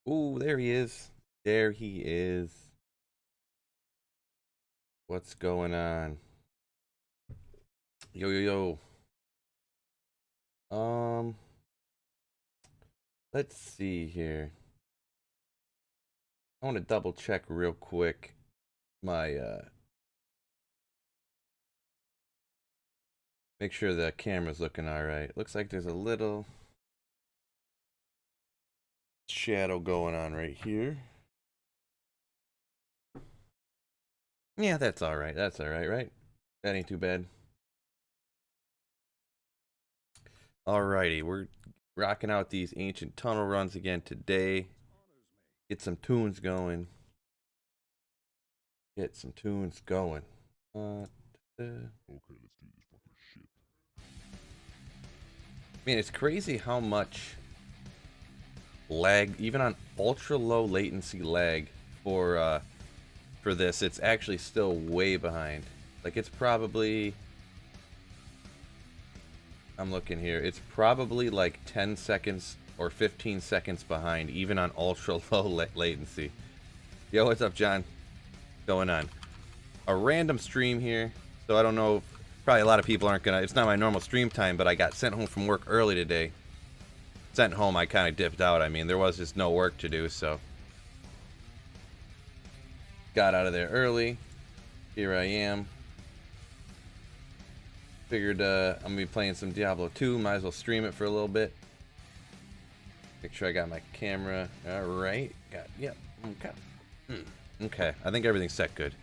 Ooh, there he is. There he is. What's going on? Yo, yo, yo. Let's see here. I want to double check real quick my make sure the camera's looking all right. Looks like there's a little shadow going on right here. Yeah, that's all right. That's all right, right? That ain't too bad. Alrighty, we're rocking out these ancient tunnel runs again today. Get some tunes going. Get some tunes going. Uh, Man, it's crazy how much lag, even on ultra low latency lag for this, it's actually still way behind. Like it's probably, I'm looking here, it's probably like 10 seconds or 15 seconds behind, even on ultra low latency. Yo, what's up, John? Going on? A random stream here, so I don't know if, probably a lot of people aren't gonna, it's not my normal stream time, but I got sent home from work early today. Sent home, I kind of dipped out. I mean, there was just no work to do, so got out of there early. Here I am. Figured I'm gonna be playing some Diablo 2. Might as well stream it for a little bit. Make sure I got my camera. All right. Yep. Okay. Okay. I think everything's set good.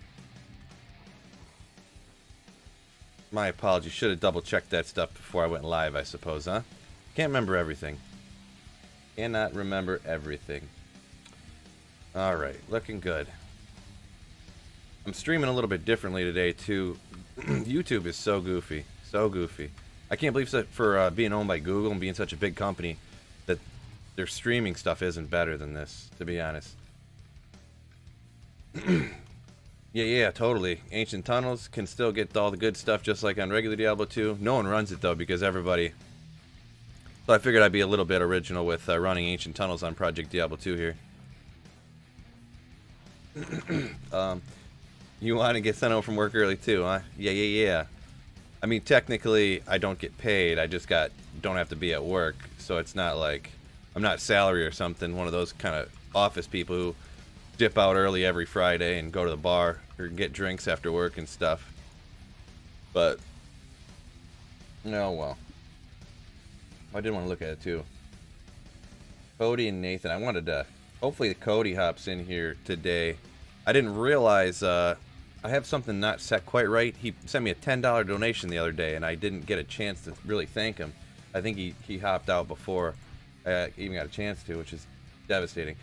My apologies. Should have double checked that stuff before I went live, I suppose, huh? Can't remember everything. Cannot remember everything. Alright, looking good. I'm streaming a little bit differently today, too. YouTube is so goofy. So goofy. I can't believe that for being owned by Google and being such a big company that their streaming stuff isn't better than this, to be honest. Yeah, totally. Ancient Tunnels can still get all the good stuff just like on regular Diablo 2. No one runs it, though, because everybody... So I figured I'd be a little bit original with running Ancient Tunnels on Project Diablo 2 here. You want to get sent home from work early too, huh? Yeah. I mean, technically, I don't get paid. I just don't have to be at work, so it's not like I'm not salary or something. One of those kind of office people who dip out early every Friday and go to the bar or get drinks after work and stuff. But oh well. I did want to look at it too. Cody and Nathan. I wanted to. Hopefully, Cody hops in here today. I didn't realize I have something not set quite right. He sent me a $10 donation the other day, and I didn't get a chance to really thank him. I think he hopped out before I even got a chance to, which is devastating.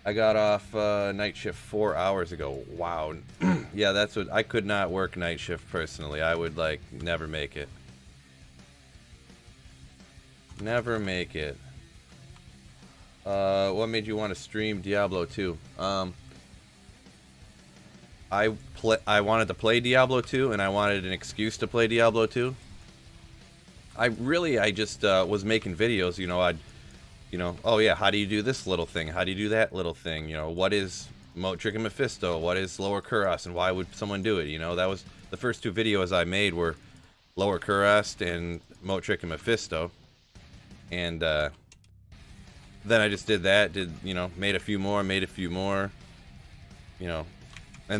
I got off night shift 4 hours ago. Wow. Yeah, that's what I could not work night shift personally. I would like never make it. Never make it. What made you want to stream Diablo 2? I wanted to play Diablo 2, and I wanted an excuse to play Diablo 2. I just was making videos, oh yeah, how do you do this little thing? How do you do that little thing? What is Moat Trick and Mephisto? What is Lower Kurast, and why would someone do it? That was the first two videos I made were Lower Kurast and Moat Trick and Mephisto. And then I just did that, made a few more, and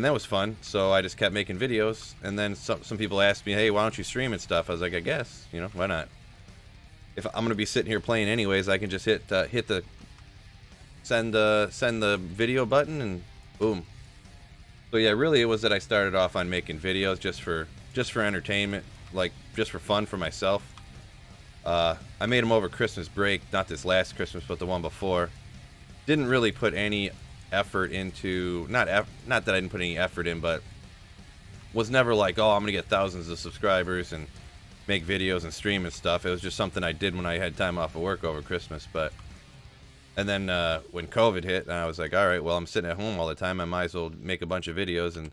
that was fun. So I just kept making videos, and then some people asked me, hey, why don't you stream and stuff? I was like, I guess, why not? If I'm gonna be sitting here playing anyways, I can just hit the send the video button, and boom. So yeah, really it was that I started off on making videos just for entertainment, like just for fun for myself. I made them over Christmas break, not this last Christmas, but the one before. Didn't really put any effort into, not that I didn't put any effort in, but was never like, oh, I'm gonna get thousands of subscribers and make videos and stream and stuff. It was just something I did when I had time off of work over Christmas. And then when COVID hit, I was like, all right, well, I'm sitting at home all the time. I might as well make a bunch of videos, and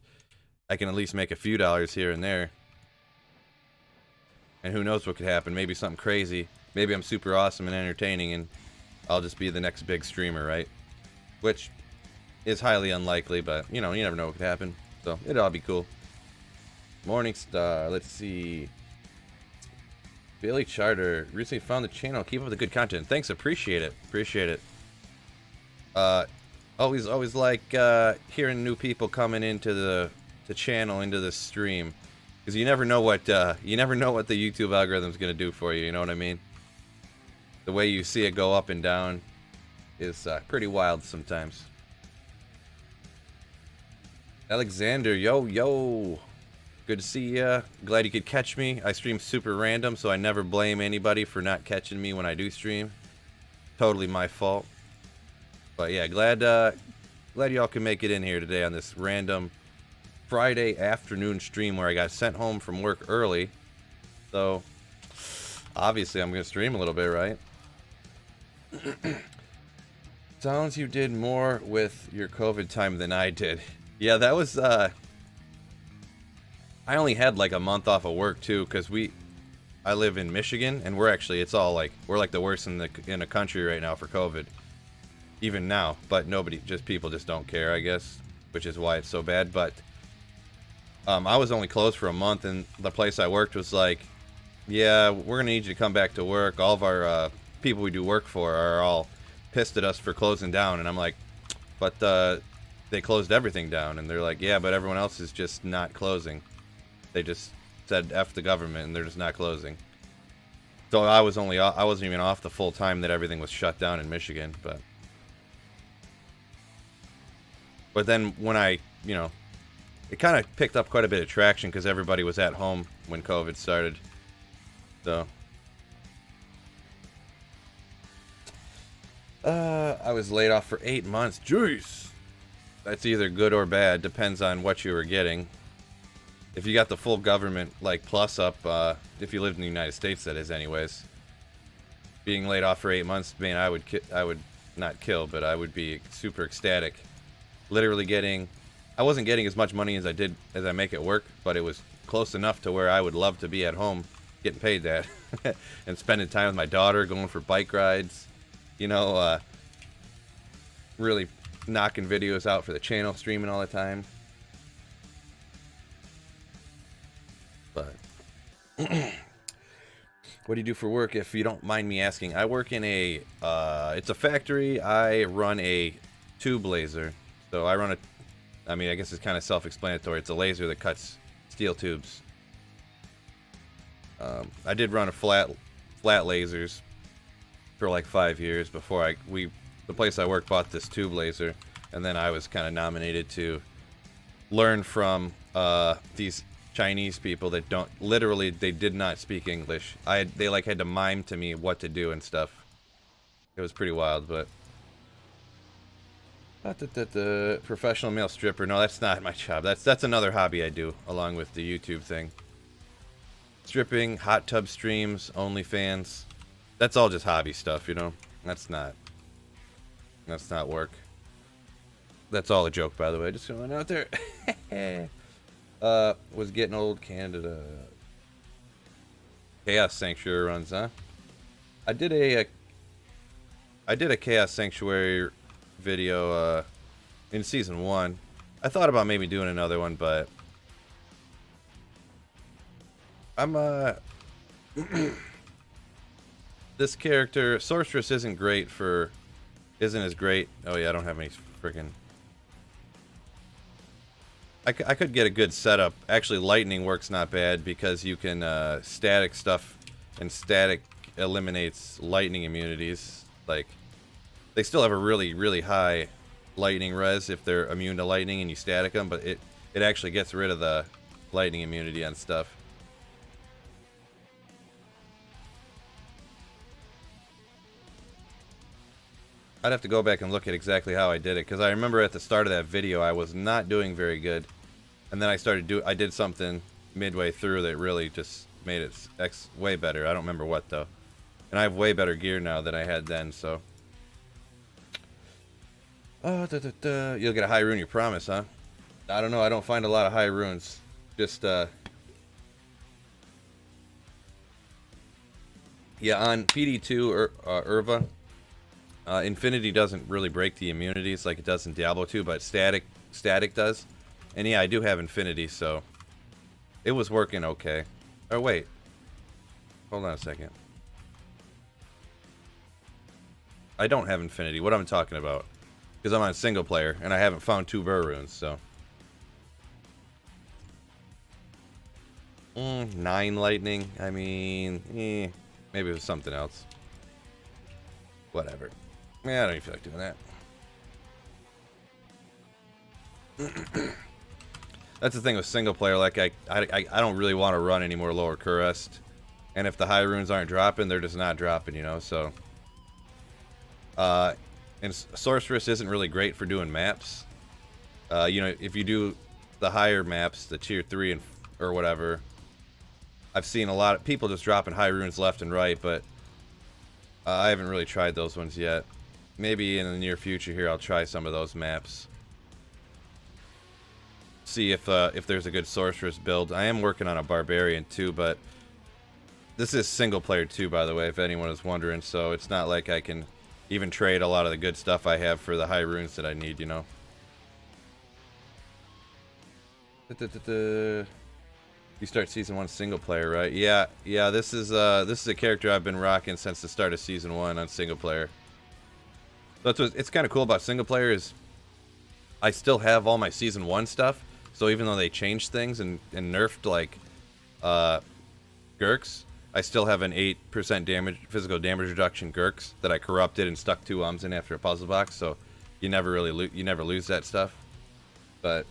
I can at least make a few dollars here and there. And who knows what could happen? Maybe something crazy. Maybe I'm super awesome and entertaining, and I'll just be the next big streamer, right? which is highly unlikely, but you know, you never know what could happen. So it'll all be cool. Morningstar, let's see. Billy Charter recently found the channel. Keep up the good content. Thanks, appreciate it. Appreciate it. Always like hearing new people coming into the channel, into the stream, because you never know what the YouTube algorithm's gonna do for you. You know what I mean? The way you see it go up and down is pretty wild sometimes. Alexander, yo. Good to see ya. Glad you could catch me. I stream super random, so I never blame anybody for not catching me when I do stream. Totally my fault. But yeah, glad y'all can make it in here today on this random Friday afternoon stream where I got sent home from work early. So obviously I'm gonna stream a little bit, right? Sounds you did more with your COVID time than I did. Yeah, that was I only had like a month off of work too, because I live in Michigan, and we're like the worst in the country right now for COVID. Even now, but people just don't care, I guess, which is why it's so bad. But I was only closed for a month, and the place I worked was like, yeah, we're gonna need you to come back to work. All of our people we do work for are all pissed at us for closing down, and I'm like, but they closed everything down, and they're like, yeah, but everyone else is just not closing. They just said F the government, and they're just not closing. So I wasn't even off the full time that everything was shut down in Michigan, but then when it kind of picked up quite a bit of traction because everybody was at home when COVID started. So I was laid off for 8 months. Jeez. That's either good or bad, depends on what you were getting. If you got the full government plus up, if you lived in the United States, that is, anyways. Being laid off for 8 months, man, I would not kill, but I would be super ecstatic. Literally I wasn't getting as much money as I make at work, but it was close enough to where I would love to be at home getting paid that and spending time with my daughter, going for bike rides, really knocking videos out for the channel, streaming all the time. But what do you do for work, if you don't mind me asking? I work in it's a factory. I run a tube laser. So I guess it's kind of self-explanatory. It's a laser that cuts steel tubes. I did run a flat lasers for like 5 years before the place I work bought this tube laser, and then I was kind of nominated to learn from these Chinese people that they did not speak English. They had to mime to me what to do and stuff. It was pretty wild, but professional male stripper. No, that's not my job. That's another hobby I do along with the YouTube thing. Stripping, hot tub streams, OnlyFans. That's all just hobby stuff, That's not work. That's all a joke, by the way. Just going out there. Was getting old. Canada. Chaos Sanctuary runs, huh? I did a Chaos Sanctuary video in season 1. I thought about maybe doing another one, but I'm this character Sorceress isn't as great. Oh yeah, I don't have any freaking. I could get a good setup. Actually, lightning works not bad because you can static stuff, and static eliminates lightning immunities. They still have a really, really high lightning res if they're immune to lightning and you static them, but it actually gets rid of the lightning immunity on stuff. I'd have to go back and look at exactly how I did it, because I remember at the start of that video I was not doing very good, and then I did something midway through that really just made it way better. I don't remember what though, and I have way better gear now than I had then. So, you'll get a high rune, you promise, huh? I don't know. I don't find a lot of high runes. Just yeah, on PD2 Irva. Infinity doesn't really break the immunities like it does in Diablo 2, but static does. And yeah, I do have Infinity, so it was working okay. Oh wait, hold on a second. I don't have Infinity. What am I talking about? Because I'm on single player and I haven't found 2 Burr runes, so 9 lightning. I mean, maybe it was something else. Whatever. Yeah, I don't even feel like doing that. That's the thing with single player. Like I don't really want to run any more lower Kurest, and if the high runes aren't dropping, they're just not dropping, you know. So, and sorceress isn't really great for doing maps. You know, if you do the higher maps, the tier 3 and or whatever, I've seen a lot of people just dropping high runes left and right, but I haven't really tried those ones yet. Maybe in the near future here, I'll try some of those maps. See if there's a good sorceress build. I am working on a barbarian too, but this is single player too, by the way, if anyone is wondering. So it's not like I can even trade a lot of the good stuff I have for the high runes that I need, you know. You start season 1 single player, right? Yeah. This is a character I've been rocking since the start of season 1 on single player. That's what it's kind of cool about single player is I still have all my season 1 stuff. So even though they changed things and nerfed like Gurks, I still have an 8% physical damage reduction Gurks that I corrupted and stuck 2 ums in after a puzzle box. So you never really you never lose that stuff. But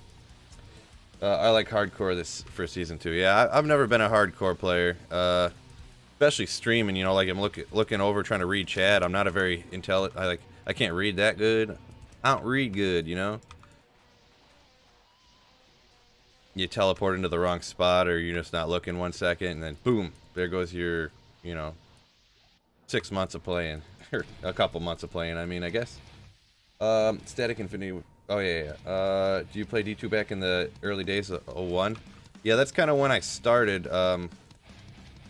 I like hardcore this for season 2. Yeah, I've never been a hardcore player, especially streaming. You know, like I'm looking over trying to read chat. I'm not a very intelligent. I can't read that good. I don't read good, you know. You teleport into the wrong spot, or you're just not looking 1 second, and then boom, there goes your, you know, 6 months of playing, or a couple months of playing. I mean, I guess. Static Infinity. Oh yeah. Do you play D2 back in the early days of 01? Yeah, that's kind of when I started. I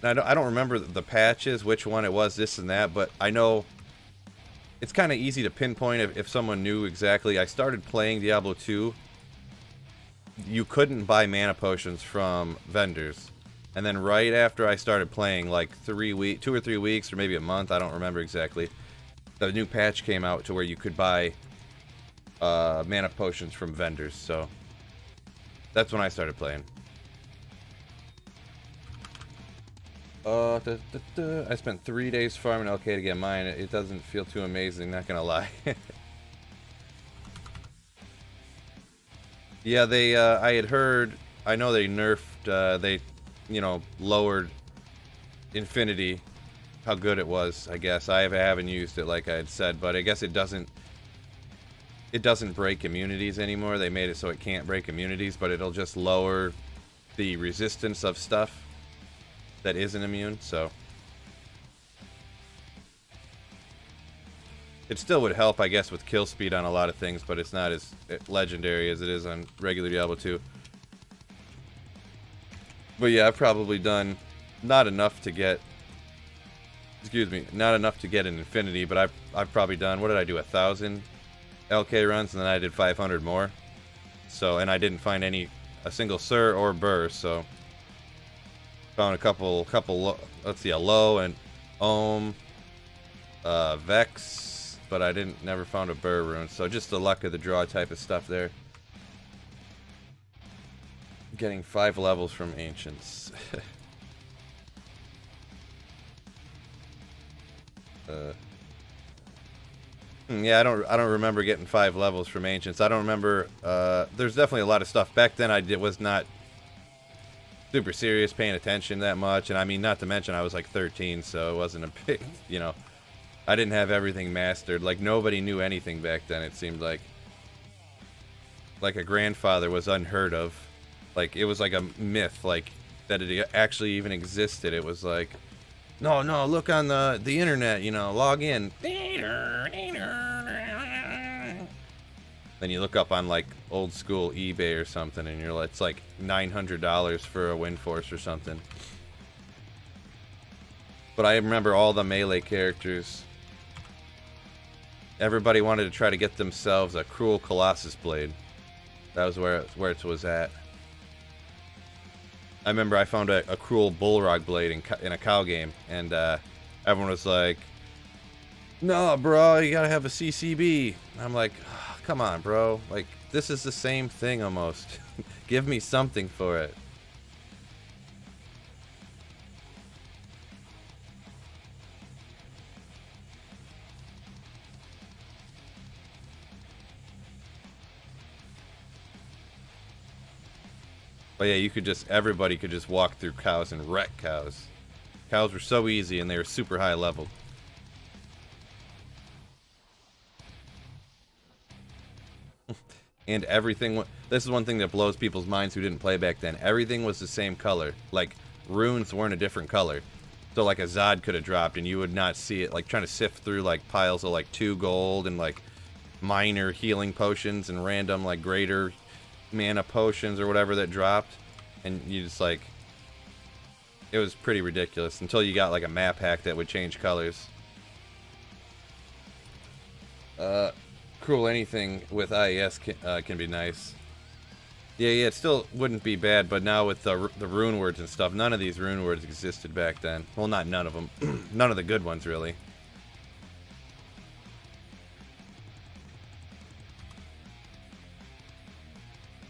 don't remember the patches, which one it was, this and that, but I know it's kind of easy to pinpoint if someone knew exactly. I started playing Diablo 2. You couldn't buy mana potions from vendors. And then right after I started playing, like 2 or 3 weeks, or maybe a month, I don't remember exactly, the new patch came out to where you could buy mana potions from vendors. So that's when I started playing. I spent 3 days farming LK to get mine. It doesn't feel too amazing, not gonna lie. Yeah, they I had heard, I know they nerfed, they, you know, lowered Infinity, how good it was, I guess. I haven't used it like I had said, but I guess it doesn't break immunities anymore. They made it so it can't break immunities, but it'll just lower the resistance of stuff that isn't immune, so it still would help, I guess, with kill speed on a lot of things, but it's not as legendary as it is on regular Diablo 2. But yeah, I've probably done not enough to get an Infinity, but I've probably done, what did I do, 1,000 LK runs, and then I did 500 more. So, and I didn't find a single Sir or Burr, so found a couple, let's see, a Low and Ohm, Vex, but I never found a Burr rune, so just the luck of the draw type of stuff there. Getting 5 levels from Ancients. Yeah, I don't remember getting 5 levels from Ancients. I don't remember. There's definitely a lot of stuff back then. Was not super serious, paying attention that much, and I mean, not to mention I was like 13, so it wasn't a big, you know. I didn't have everything mastered. Like nobody knew anything back then. It seemed like a grandfather was unheard of. Like it was like a myth, like that it actually even existed. It was like, no, look on the internet, you know, log in. Then you look up on like old school eBay or something, and you're like, it's like $900 for a Windforce or something. But I remember all the melee characters. Everybody wanted to try to get themselves a Cruel Colossus blade. That was where it was at. I remember I found a Cruel Bullrog blade in a cow game, and everyone was like, "No, bro, you gotta have a CCB." I'm like, oh, "Come on, bro. Like, this is the same thing almost. Give me something for it." But yeah, everybody could just walk through cows and wreck cows. Cows were so easy and they were super high level. And everything, this is one thing that blows people's minds who didn't play back then. Everything was the same color. Like, runes weren't a different color. So like a Zod could have dropped and you would not see it. Like trying to sift through like piles of like 2 gold and like minor healing potions and random like greater mana potions or whatever that dropped, and you just like, it was pretty ridiculous until you got like a map hack that would change colors. Cruel anything with IES can be nice. Yeah, it still wouldn't be bad, but now with the rune words and stuff, none of these rune words existed back then. Well, not none of them. None of the good ones, really.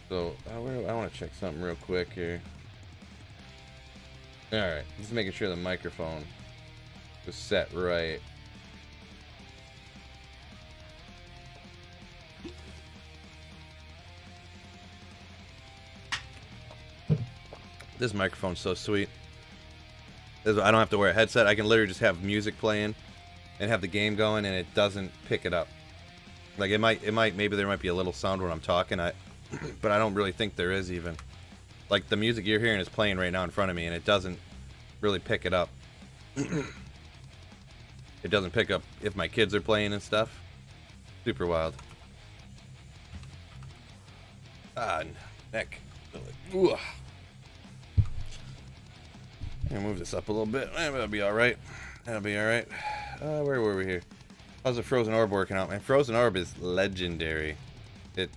So, I want to check something real quick here. Alright, just making sure the microphone was set right. This microphone's so sweet. I don't have to wear a headset. I can literally just have music playing and have the game going, and it doesn't pick it up. Like maybe there might be a little sound when I'm talking, but I don't really think there is even. Like the music you're hearing is playing right now in front of me, and it doesn't really pick it up. It doesn't pick up if my kids are playing and stuff. Super wild. Ah, neck. Ooh. I'm gonna move this up a little bit. That'll be alright. That'll be alright. Where were we here? How's the Frozen Orb working out? Man, Frozen Orb is legendary. It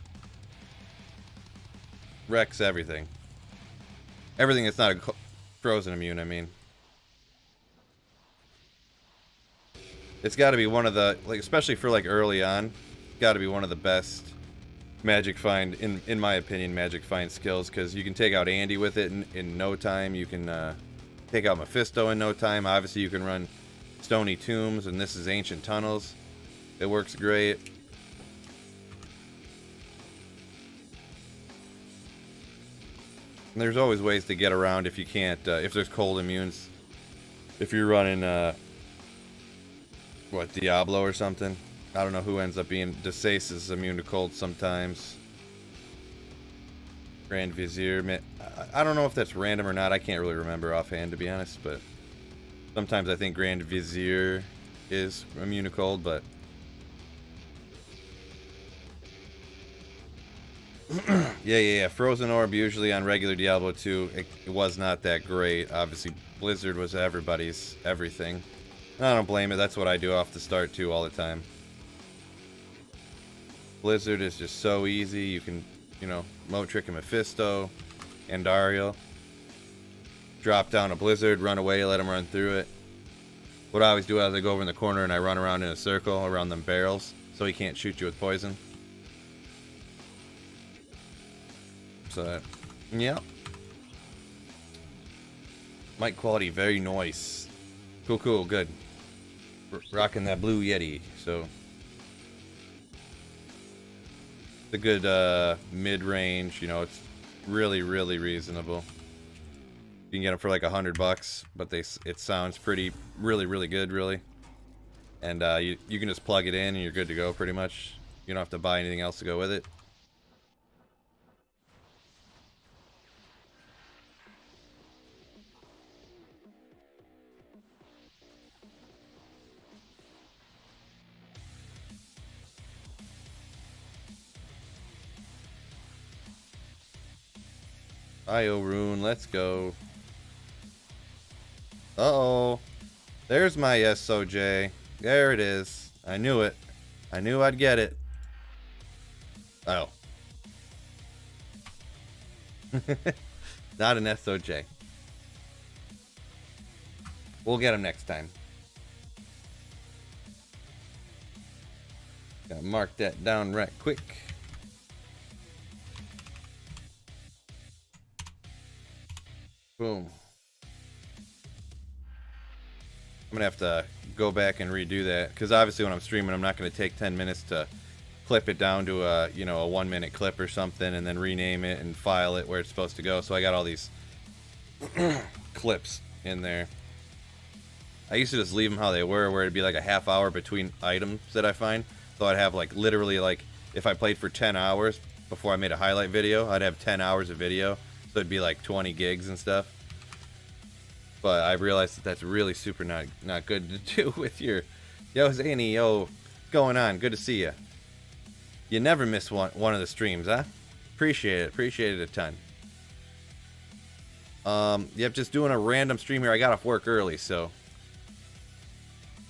wrecks everything. Everything that's not a frozen immune, I mean. It's gotta be one of the, like, especially for like early on, gotta be one of the best magic find, in my opinion, magic find skills, because you can take out Andy with it in no time. You can take out Mephisto in no time. Obviously you can run Stony Tombs, and this is Ancient Tunnels. It works great. And there's always ways to get around if you can't, if there's cold immunes. If you're running, what, Diablo or something? I don't know who ends up being, Desace is immune to cold sometimes. Grand Vizier, I don't know if that's random or not. I can't really remember offhand, to be honest, but sometimes I think Grand Vizier is immune to cold, but yeah. Frozen Orb usually on regular Diablo 2, it was not that great. Obviously, Blizzard was everybody's everything. And I don't blame it. That's what I do off the start too all the time. Blizzard is just so easy. You can, you know, Moat Trick and Mephisto, Andariel. Drop down a Blizzard, run away, let him run through it. What I always do is I go over in the corner and I run around in a circle around them barrels so he can't shoot you with poison. So, yeah. Mic quality, very nice. Cool, good. Rocking that blue Yeti, so. It's a good mid-range, you know, it's really reasonable. You can get them for like $100, but it sounds really good, really. And you can just plug it in and you're good to go, pretty much. You don't have to buy anything else to go with it. IO Rune, let's go. Uh-oh. There's my SOJ. There it is. I knew it. I knew I'd get it. Oh. Not an SOJ. We'll get him next time. Gotta mark that down right quick. Boom. I'm gonna have to go back and redo that, because obviously when I'm streaming, I'm not gonna take 10 minutes to clip it down to a, you know, a 1-minute clip or something, and then rename it and file it where it's supposed to go. So I got all these clips in there. I used to just leave them how they were, where it'd be like a half hour between items that I find. So I'd have like literally, like, if I played for 10 hours before I made a highlight video, I'd have 10 hours of video. So it'd be like 20 gigs and stuff. But I realized that that's really super not good to do with your... Yo, Zany, yo, going on? Good to see you. You never miss one of the streams, huh? Appreciate it. Appreciate it a ton. Yep, just doing a random stream here. I got off work early, so...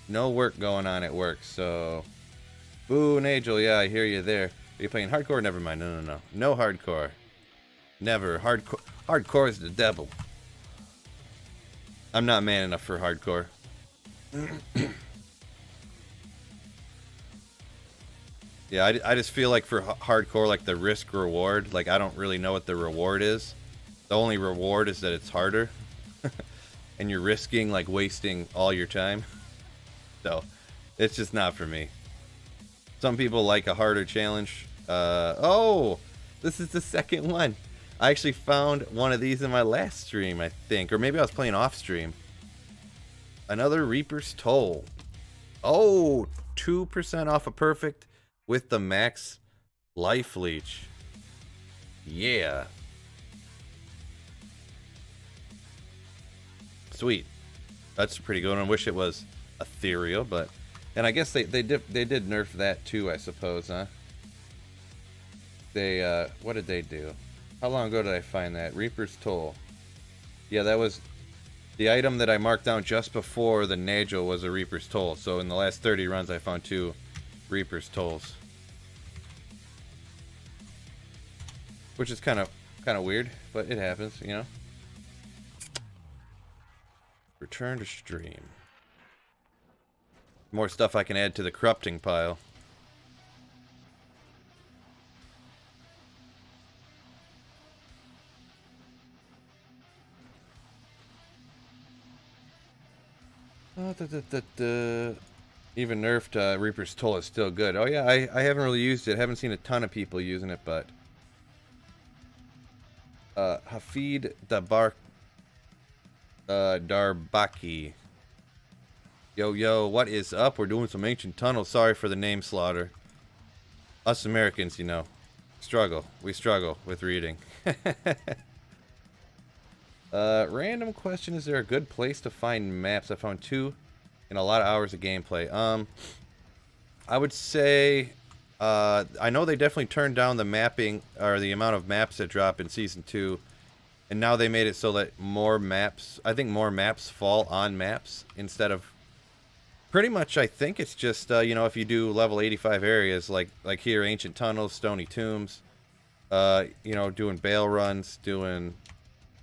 No work going on at work, so... Boo, Nagel, yeah, I hear you there. Are you playing hardcore? Never mind. No. No hardcore. Never. Hardcore is the devil. I'm not man enough for hardcore. Yeah, I just feel like for hardcore, like the risk reward, like I don't really know what the reward is. The only reward is that it's harder. And you're risking like wasting all your time. So, it's just not for me. Some people like a harder challenge. Oh, this is the second one. I actually found one of these in my last stream, I think. Or maybe I was playing off stream. Another Reaper's Toll. Oh, 2% off a perfect with the max life leech. Yeah. Sweet. That's a pretty good one. I wish it was ethereal, but... And I guess they did nerf that too, I suppose, huh? They, what did they do? How long ago did I find that? Reaper's Toll. Yeah, that was... The item that I marked down just before the Nagel was a Reaper's Toll. So in the last 30 runs, I found 2 Reaper's Tolls. Which is kind of weird, but it happens, you know? Return to stream. More stuff I can add to the corrupting pile. Even nerfed Reaper's Toll is still good. Oh yeah, I haven't really used it. Haven't seen a ton of people using it, but Hafid Darbaki. Yo, what is up? We're doing some ancient tunnels. Sorry for the name slaughter. Us Americans, you know, struggle. We struggle with reading. Random question, is there a good place to find maps? I found 2 in a lot of hours of gameplay. I would say, I know they definitely turned down the mapping, or the amount of maps that drop in Season 2, and now they made it so that more maps, I think more maps fall on maps, instead of, pretty much I think it's just, you know, if you do level 85 areas, like here, Ancient Tunnels, Stony Tombs, you know, doing Bale runs, doing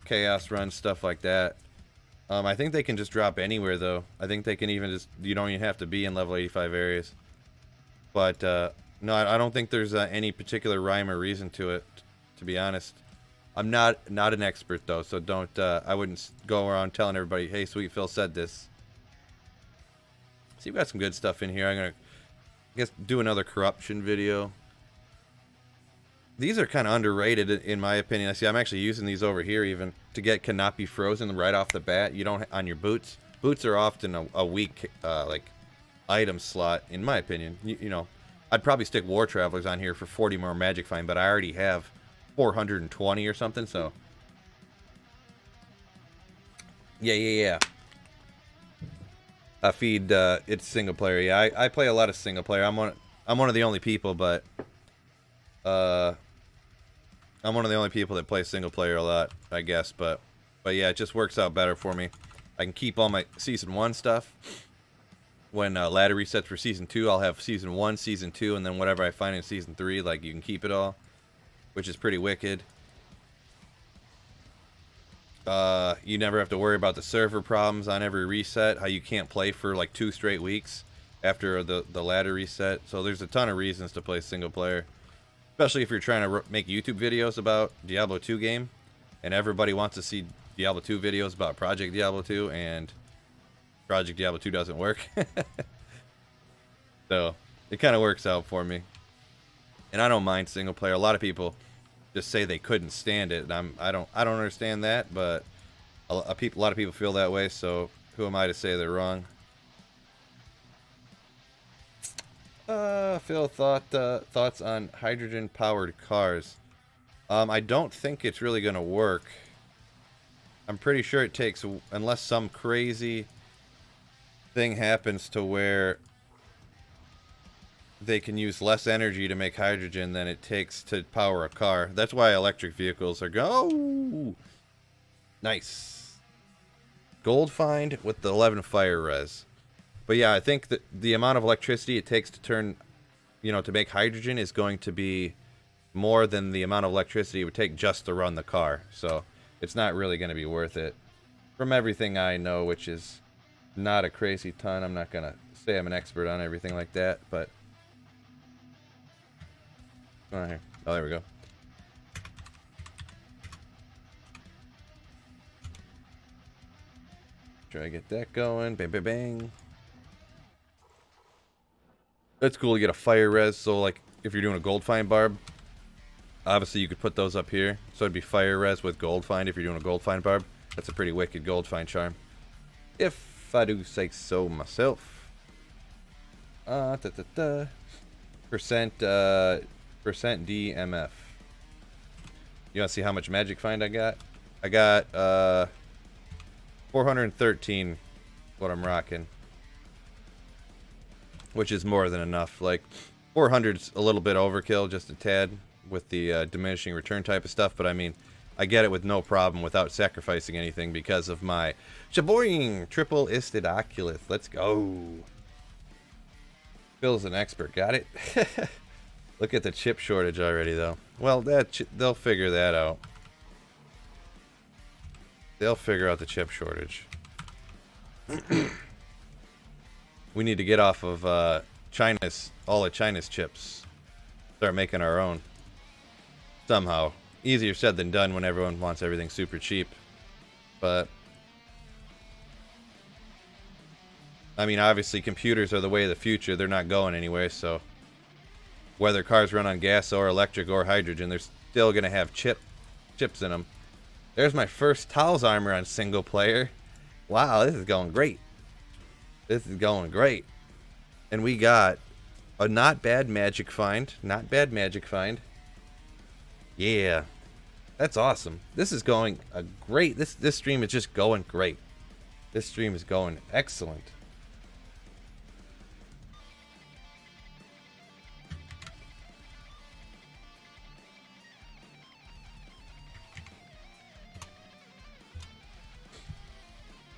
Chaos runs, stuff like that. I think they can just drop anywhere, though. I think they can even just, you don't even have to be in level 85 areas. But, no, I don't think there's any particular rhyme or reason to it, to be honest. I'm not an expert, though, so don't, I wouldn't go around telling everybody, hey, Sweet Phil said this. See, we've got some good stuff in here. I'm going to, I guess, do another corruption video. These are kind of underrated, in my opinion. I see, I'm actually using these over here, even, to get Cannot Be Frozen right off the bat. You don't, on your boots. Boots are often a weak, like, item slot, in my opinion. You know, I'd probably stick War Travelers on here for 40 more Magic Find, but I already have 420 or something, so. Yeah. I feed, it's single player. Yeah, I play a lot of single player. I'm one of the only people, but, I'm one of the only people that play single player a lot, I guess, but yeah, it just works out better for me. I can keep all my Season 1 stuff, when ladder resets for season 2, I'll have season 1, season 2, and then whatever I find in season 3, like, you can keep it all, which is pretty wicked. You never have to worry about the server problems on every reset, how you can't play for like 2 straight weeks after the ladder reset. So there's a ton of reasons to play single player, especially if you're trying to make YouTube videos about Diablo 2 game, and everybody wants to see Diablo 2 videos about Project Diablo 2, and Project Diablo 2 doesn't work. So it kind of works out for me, and I don't mind single player. A lot of people just say they couldn't stand it, and I don't understand that, but a lot of people feel that way. So who am I to say they're wrong? Phil, thoughts on hydrogen powered cars? I don't think it's really gonna work. I'm pretty sure it takes, unless some crazy thing happens to where they can use less energy to make hydrogen than it takes to power a car. That's why electric vehicles are nice. Gold find with the 11 fire res. But yeah, I think that the amount of electricity it takes to turn, to make hydrogen is going to be more than the amount of electricity it would take just to run the car. So it's not really going to be worth it. From everything I know, which is not a crazy ton. I'm not going to say I'm an expert on everything like that, but... Oh, here. Oh, there we go. Try to get that going. Bang, bang, bang. That's cool to get a fire res. So, like, if you're doing a gold find barb, obviously you could put those up here. So it'd be fire res with gold find if you're doing a gold find barb. That's a pretty wicked gold find charm, if I do say so myself. Percent DMF. You want to see how much magic find I got? I got 413, what I'm rocking, which is more than enough. Like 400's a little bit overkill, just a tad, with the diminishing return type of stuff. But I mean, I get it with no problem without sacrificing anything because of my shaboing triple isted oculus. Let's go. Phil's an expert. Got it. Look at the chip shortage already, though. Well, they'll figure that out. They'll figure out the chip shortage. We need to get off of all of China's chips. Start making our own. Somehow. Easier said than done when everyone wants everything super cheap. But... I mean, obviously, computers are the way of the future. They're not going anywhere, so... Whether cars run on gas or electric or hydrogen, they're still going to have chips in them. There's my first Towels armor on single player. Wow, this is going great. This is going great. And we got a not bad magic find. Not bad magic find. Yeah. That's awesome. This is going a great... This stream is just going great. This stream is going excellent.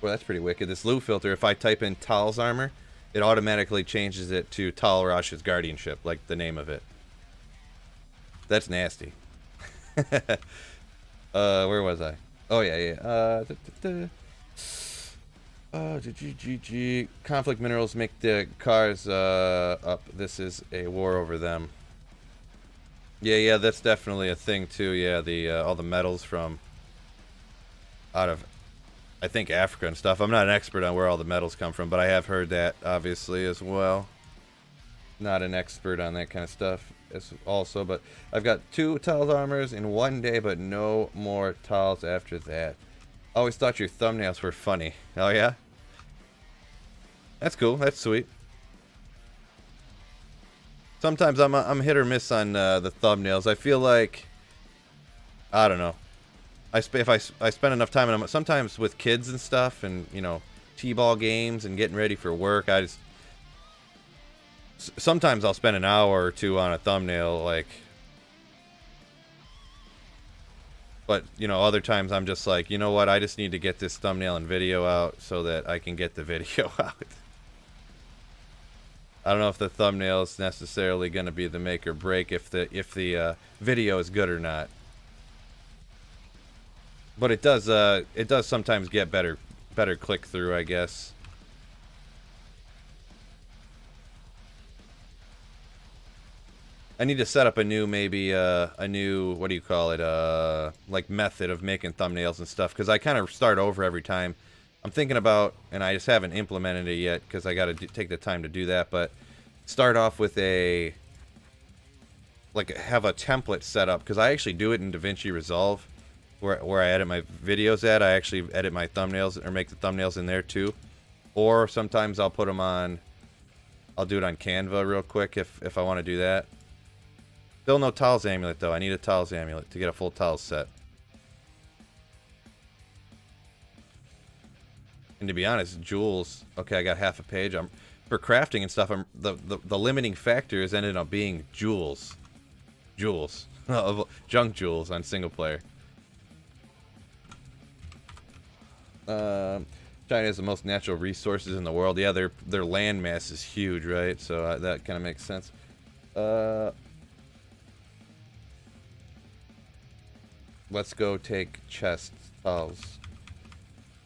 Well, that's pretty wicked. This loot filter, if I type in Tal's armor, it automatically changes it to Tal Rash's guardianship, like the name of it. That's nasty. Where was I? Oh, yeah. Conflict minerals make the cars up. This is a war over them. Yeah, that's definitely a thing too. Yeah, all the metals from out of, I think, Africa and stuff. I'm not an expert on where all the metals come from, but I have heard that, obviously, as well. Not an expert on that kind of stuff also, but I've got 2 Tal's armors in one day, but no more Tal's after that. Always thought your thumbnails were funny. Oh, yeah? That's cool. That's sweet. Sometimes I'm hit or miss on the thumbnails. I feel like, I don't know. If I spend enough time on them, sometimes with kids and stuff, and t-ball games and getting ready for work, sometimes I'll spend an hour or 2 on a thumbnail, like. But other times I'm just like, you know what? I just need to get this thumbnail and video out so that I can get the video out. I don't know if the thumbnail is necessarily going to be the make or break if the video is good or not. But it does sometimes get better click through, I guess. I need to set up a new, maybe, a new, what do you call it, like method of making thumbnails and stuff, because I kind of start over every time. I'm thinking about, and I just haven't implemented it yet, because I got to take the time to do that, but start off with a, like, have a template set up, because I actually do it in DaVinci Resolve, where I edit my videos at. I actually edit my thumbnails, or make the thumbnails in there, too. Or sometimes I'll put them on, I'll do it on Canva real quick, if I want to do that. Still no Tiles Amulet, though. I need a Tiles Amulet to get a full Tiles set. And to be honest, jewels... Okay, I got half a page. For crafting and stuff, the limiting factor has ended up being jewels. Jewels. Junk jewels on single player. China has the most natural resources in the world. Yeah, their land mass is huge, right? So that kind of makes sense. Let's go take chest tiles.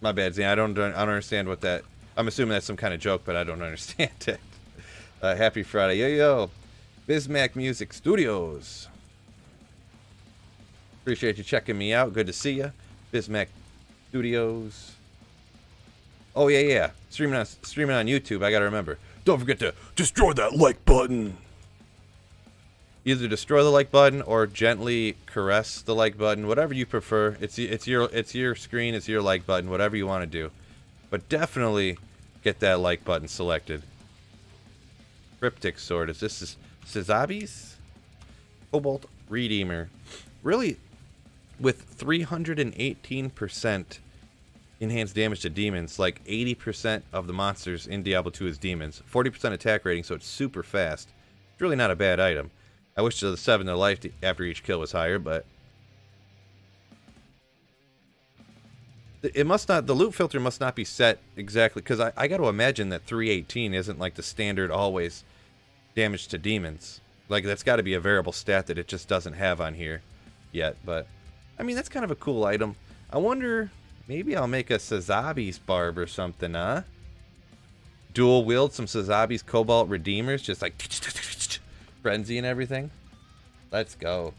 My bad, Zane. I don't understand what that... I'm assuming that's some kind of joke, but I don't understand it. Happy Friday. Yo, yo. Bismack Music Studios. Appreciate you checking me out. Good to see you. Bismack Studios. Oh, yeah. Streaming on YouTube. I gotta remember. Don't forget to destroy that like button. Either destroy the like button or gently caress the like button, whatever you prefer. It's your screen, it's your like button, whatever you want to do. But definitely get that like button selected. Cryptic Sword. Is this Sizabi's? Cobalt Redeemer. Really, with 318% enhanced damage to demons, like 80% of the monsters in Diablo 2 is demons. 40% attack rating, so it's super fast. It's really not a bad item. I wish the 7 to life after each kill was higher, but it must not. The loot filter must not be set exactly, because I got to imagine that 318 isn't like the standard always damage to demons. Like, that's got to be a variable stat that it just doesn't have on here yet. But I mean, that's kind of a cool item. I wonder, maybe I'll make a Sazabi's barb or something, huh? Dual wield some Sazabi's Cobalt Redeemers, just like frenzy and everything. Let's go.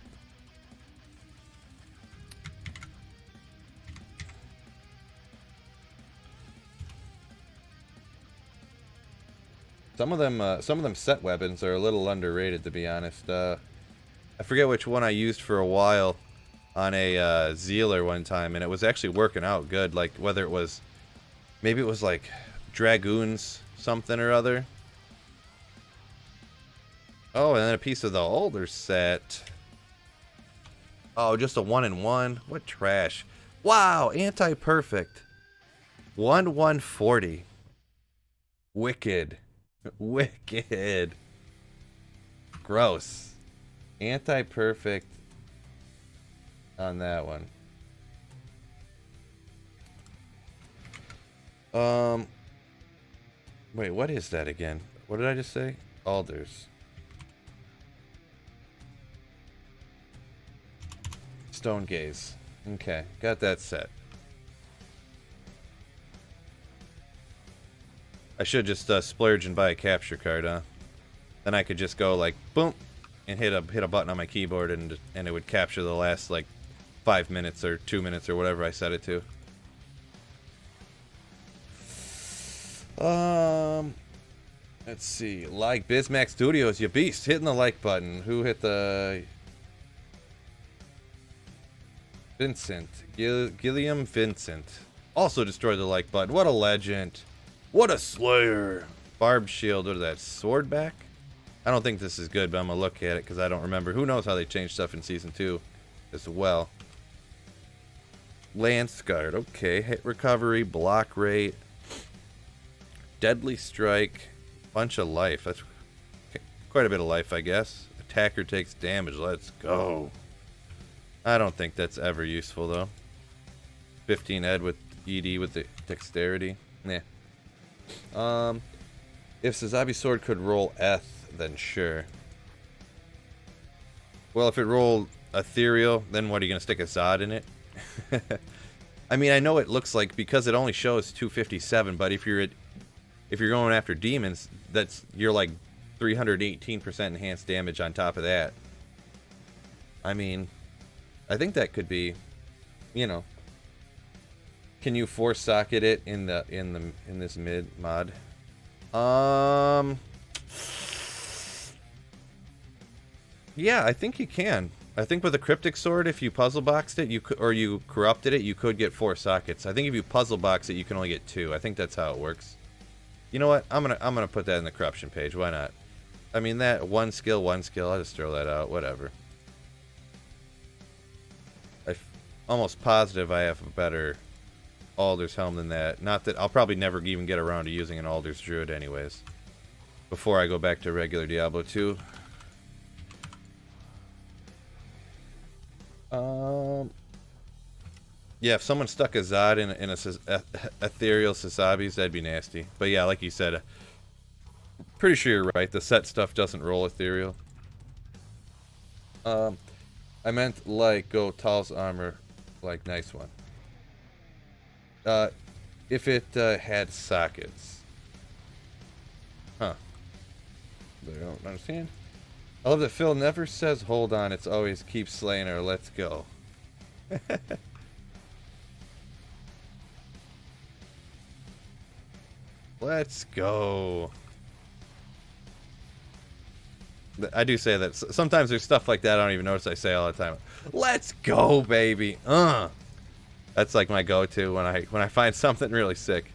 Some of them set weapons are a little underrated, to be honest. I forget which one I used for a while on a Zealer one time, and it was actually working out good. Like, whether it was, maybe it was like Dragoons something or other. Oh, and then a piece of the older set. Oh, just a 1-in-1. What trash. Wow, anti-perfect. 1/140. Wicked. Wicked. Gross. Anti-perfect on that one. Wait, what is that again? What did I just say? Alders. Stone Gaze. Okay, got that set. I should just splurge and buy a capture card, huh? Then I could just go like boom, and hit a button on my keyboard, and it would capture the last like 5 minutes or 2 minutes or whatever I set it to. Let's see. Like Bismack Studios, you beast, hitting the like button. Who hit the? Vincent. Gilliam Vincent. Also destroyed the like button. What a legend. What a slayer. Barbed shield. What is that? Sword back? I don't think this is good, but I'm going to look at it because I don't remember. Who knows how they changed stuff in Season 2 as well. Lance Guard. Okay. Hit recovery. Block rate. Deadly strike. Bunch of life. That's quite a bit of life, I guess. Attacker takes damage. Let's go. I don't think that's ever useful, though. 15 ed with ED with the dexterity. Nah. If Sazabi Sword could roll Eth, then sure. Well, if it rolled Ethereal, then what, are you going to stick a Zod in it? I mean, I know it looks like, because it only shows 257, but if you're going after demons, you're like 318% enhanced damage on top of that. I mean, I think that could be, you know. Can you force socket it in this mid mod? Yeah, I think you can. I think with a cryptic sword, if you puzzle boxed it, you could, or you corrupted it, you could get 4 sockets. I think if you puzzle box it, you can only get 2. I think that's how it works. You know what? I'm gonna put that in the corruption page. Why not? I mean, that one skill. I'll just throw that out. Whatever. I'm almost positive I have a better Alder's Helm than that. Not that I'll probably never even get around to using an Alder's Druid anyways. Before I go back to regular Diablo 2. Yeah, if someone stuck a Zod in a ethereal Sasabis, that'd be nasty. But yeah, like you said, pretty sure you're right. The set stuff doesn't roll ethereal. I meant like go Tal's armor, like nice one. If it had sockets. Huh. I don't understand. I love that Phil never says hold on, it's always keep slaying or let's go. Let's go. I do say that. Sometimes there's stuff like that I don't even notice I say all the time. Let's go, baby. That's like my go-to when I find something really sick.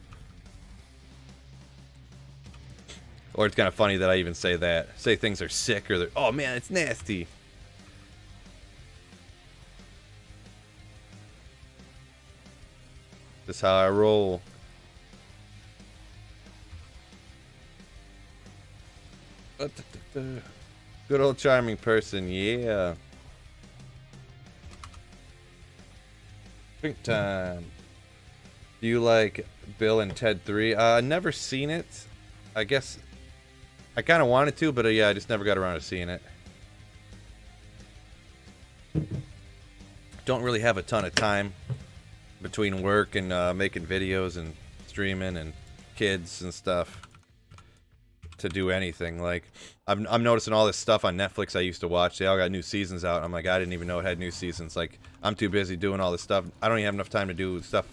Or it's kind of funny that I even say that. Say things are sick or they're, oh man, it's nasty. That's how I roll. Good old charming person, yeah. Drink time. Do you like Bill and Ted 3? Never seen it. I guess I kind of wanted to, but yeah, I just never got around to seeing it. Don't really have a ton of time between work and making videos and streaming and kids and stuff to do anything. Like I'm noticing all this stuff on Netflix I used to watch. They all got new seasons out. I'm like, I didn't even know it had new seasons. Like, I'm too busy doing all this stuff. I don't even have enough time to do stuff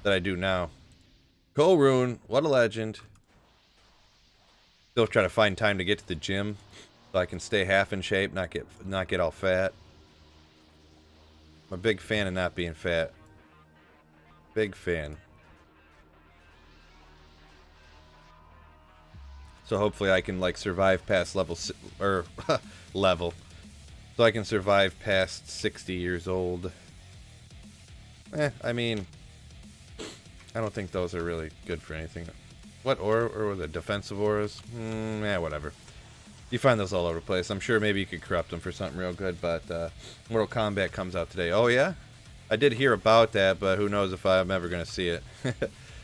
that I do now. Korun, what a legend. Still try to find time to get to the gym so I can stay half in shape, not get all fat. I'm a big fan of not being fat. Big fan. So hopefully I can like survive past level level. So I can survive past 60 years old. I mean, I don't think those are really good for anything. What aura, or the defensive auras? Whatever. You find those all over the place. I'm sure maybe you could corrupt them for something real good, but Mortal Kombat comes out today. Oh yeah? I did hear about that, but who knows if I'm ever going to see it.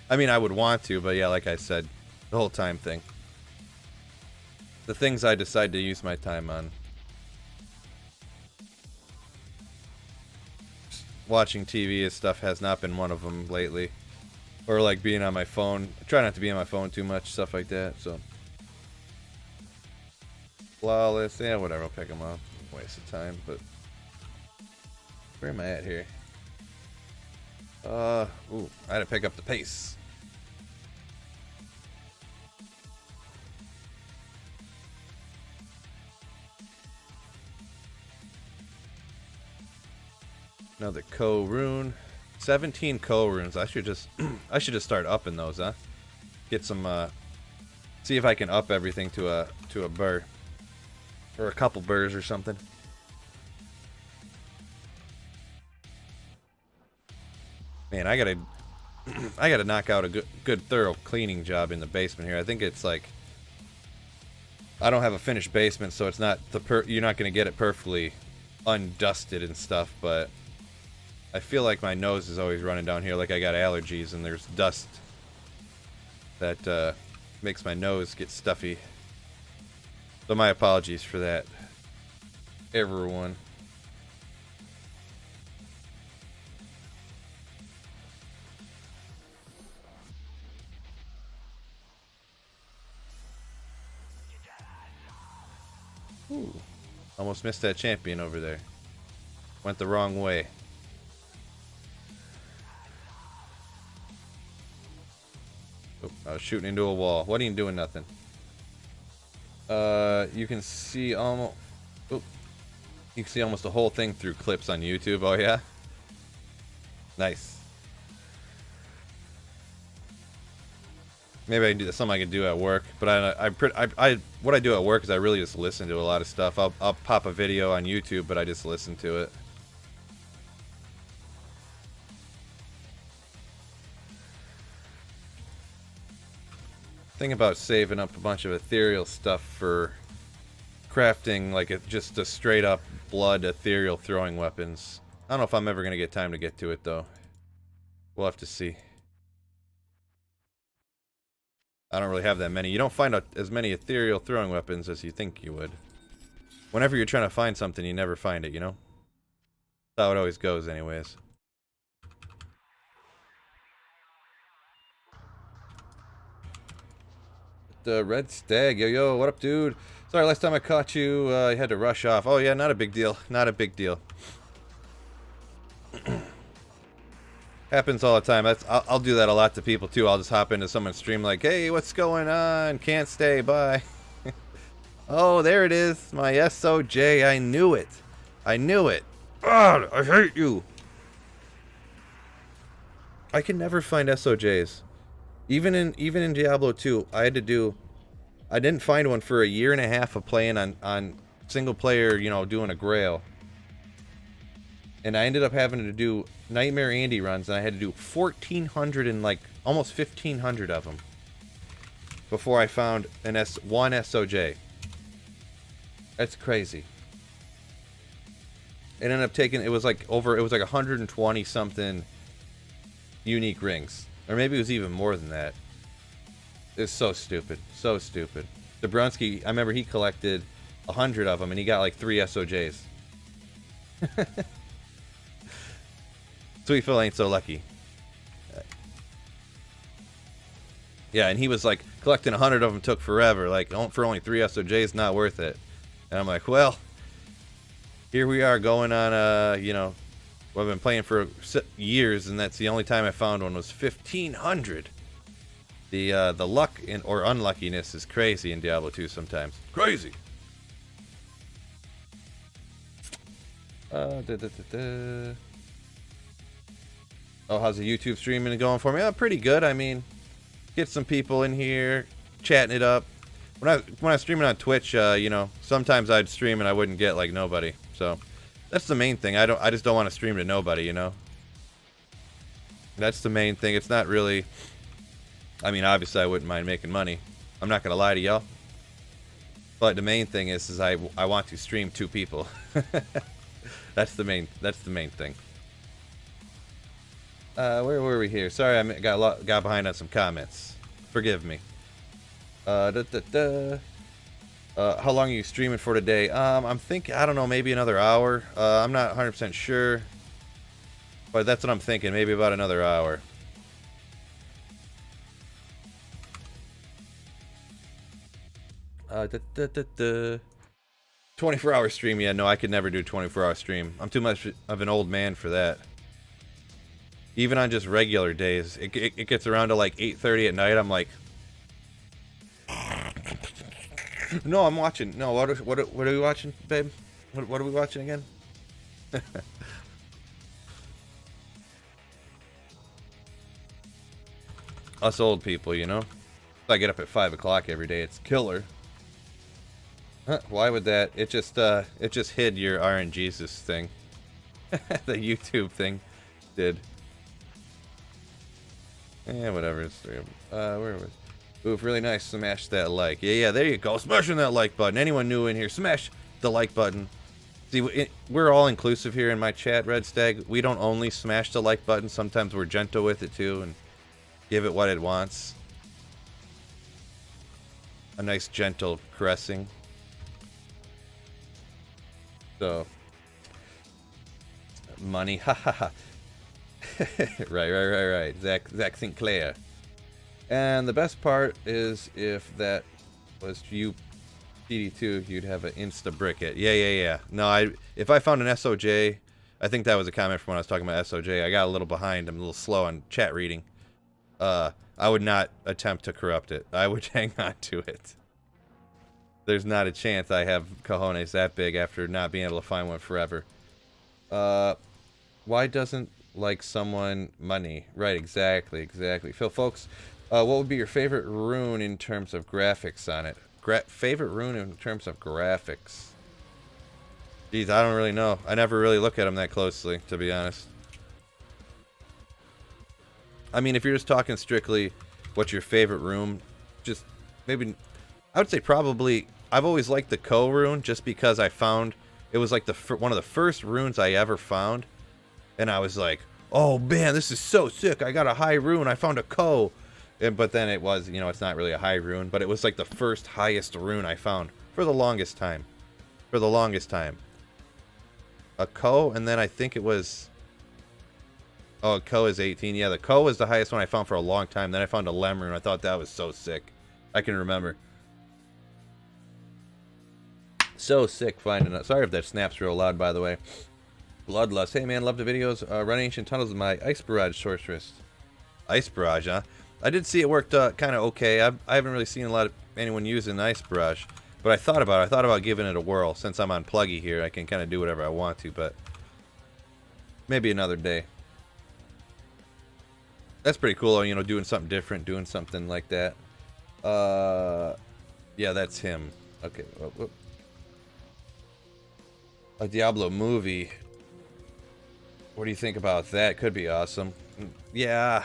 I mean, I would want to, but yeah, like I said, the whole time thing. The things I decide to use my time on. Watching TV and stuff has not been one of them lately. Or like being on my phone. I try not to be on my phone too much, stuff like that, so. Flawless, yeah, whatever, I'll pick them up. Waste of time, but. Where am I at here? Ooh, I had to pick up the pace. Another Korun. 17 Koruns. I should just start upping those, huh? Get some see if I can up everything to a burr. Or a couple burrs or something. Man, I gotta knock out a good thorough cleaning job in the basement here. I think it's like I don't have a finished basement, so it's not you're not gonna get it perfectly undusted and stuff, but I feel like my nose is always running down here like I got allergies and there's dust that makes my nose get stuffy. So my apologies for that, everyone. Ooh, almost missed that champion over there. Went the wrong way. Oh, I was shooting into a wall. What are you doing? Nothing. You can see almost. Oh, you can see almost the whole thing through clips on YouTube. Oh yeah. Nice. Maybe I can do something I can do at work, but what I do at work is I really just listen to a lot of stuff. I'll pop a video on YouTube, but I just listen to it. Thing about saving up a bunch of ethereal stuff for crafting, like just a straight up blood ethereal throwing weapons. I don't know if I'm ever gonna get time to get to it though. We'll have to see. I don't really have that many. You don't find as many ethereal throwing weapons as you think you would. Whenever you're trying to find something, you never find it, you know? That's how it always goes anyways. The Red Stag, yo, what up, dude? Sorry, last time I caught you, you had to rush off. Oh yeah, not a big deal. Not a big deal. Happens all the time. I'll do that a lot to people too. I'll just hop into someone's stream like, hey, what's going on? Can't stay, bye. Oh, there it is. My SOJ. I knew it. I knew it. God, I hate you. I can never find SOJs. Even in Diablo 2, I didn't find one for a year and a half of playing on single player, you know, doing a Grail. And I ended up having to do Nightmare Andy runs, and I had to do 1,400 and like almost 1,500 of them before I found one SOJ. That's crazy. It ended up taking, it was like 120 something unique rings, or maybe it was even more than that. It's so stupid, so stupid. Dabrowski, I remember he collected 100 of them, and he got like 3 SOJs. Sweet Phil ain't so lucky. Yeah, and he was like, collecting 100 of them took forever. Like, for only 3 SOJs, not worth it. And I'm like, well, here we are going on, you know, well, I've been playing for years, and that's the only time I found one was 1,500. The luck or unluckiness is crazy in Diablo 2 sometimes. Crazy. Oh, how's the YouTube streaming going for me? Oh, pretty good. I mean, get some people in here, chatting it up. When I was streaming on Twitch, you know, sometimes I'd stream and I wouldn't get like nobody. So that's the main thing. I just don't want to stream to nobody, you know. That's the main thing. It's not really. I mean, obviously, I wouldn't mind making money. I'm not gonna lie to y'all. But the main thing is I want to stream 2 people. That's the main thing. Where were we here? Sorry, I got behind on some comments. Forgive me. How long are you streaming for today? I'm thinking, I don't know, maybe another hour. I'm not 100% sure, but that's what I'm thinking. Maybe about another hour. 24-hour stream? Yeah, no, I could never do a 24-hour stream. I'm too much of an old man for that. Even on just regular days, it gets around to like 8:30 at night. I'm like, no, I'm watching. No, what are we watching, babe? What are we watching again? Us old people, you know. If I get up at 5 o'clock every day, it's killer. Huh, why would that? It just hid your RNGesus thing. The YouTube thing did. Yeah, whatever. It's 3 of them. Where was it? Oof, really nice. Smash that like. Yeah, there you go. Smashing that like button. Anyone new in here, smash the like button. See, we're all inclusive here in my chat, Red Stag. We don't only smash the like button. Sometimes we're gentle with it too and give it what it wants. a nice gentle caressing. So, money, ha ha ha. Right. Zach Sinclair. And the best part is if that was you, PD2, you'd have an insta brick it. Yeah. No, if I found an SOJ, I think that was a comment from when I was talking about SOJ. I got a little behind. I'm a little slow on chat reading. I would not attempt to corrupt it. I would hang on to it. There's not a chance I have cojones that big after not being able to find one forever. Why doesn't like someone money? Right, exactly. Phil, folks, what would be your favorite rune in terms of graphics on it? Favorite rune in terms of graphics? Geez, I don't really know. I never really look at them that closely, to be honest. I mean, if you're just talking strictly what's your favorite rune, just maybe... I would say probably... I've always liked the Ko rune just because I found... It was like one of the first runes I ever found. And I was like, oh man, this is so sick. I got a high rune. I found a Ko. But then it was, you know, it's not really a high rune. But it was like the first highest rune I found for the longest time. A Ko, and then I think it was... Oh, Ko is 18. Yeah, the Ko was the highest one I found for a long time. Then I found a Lem rune. I thought that was so sick. I can remember. So sick finding it. Sorry if that snaps real loud, by the way. Bloodlust. Hey, man, love the videos. Run Ancient Tunnels with my Ice Barrage Sorceress. Ice Barrage, huh? I did see it worked kind of okay. I haven't really seen a lot of anyone using Ice Barrage. But I thought about giving it a whirl. Since I'm on Pluggy here, I can kind of do whatever I want to, but... Maybe another day. That's pretty cool, you know, doing something different, doing something like that. Yeah, that's him. Okay. A Diablo movie. What do you think about that? Could be awesome. Yeah,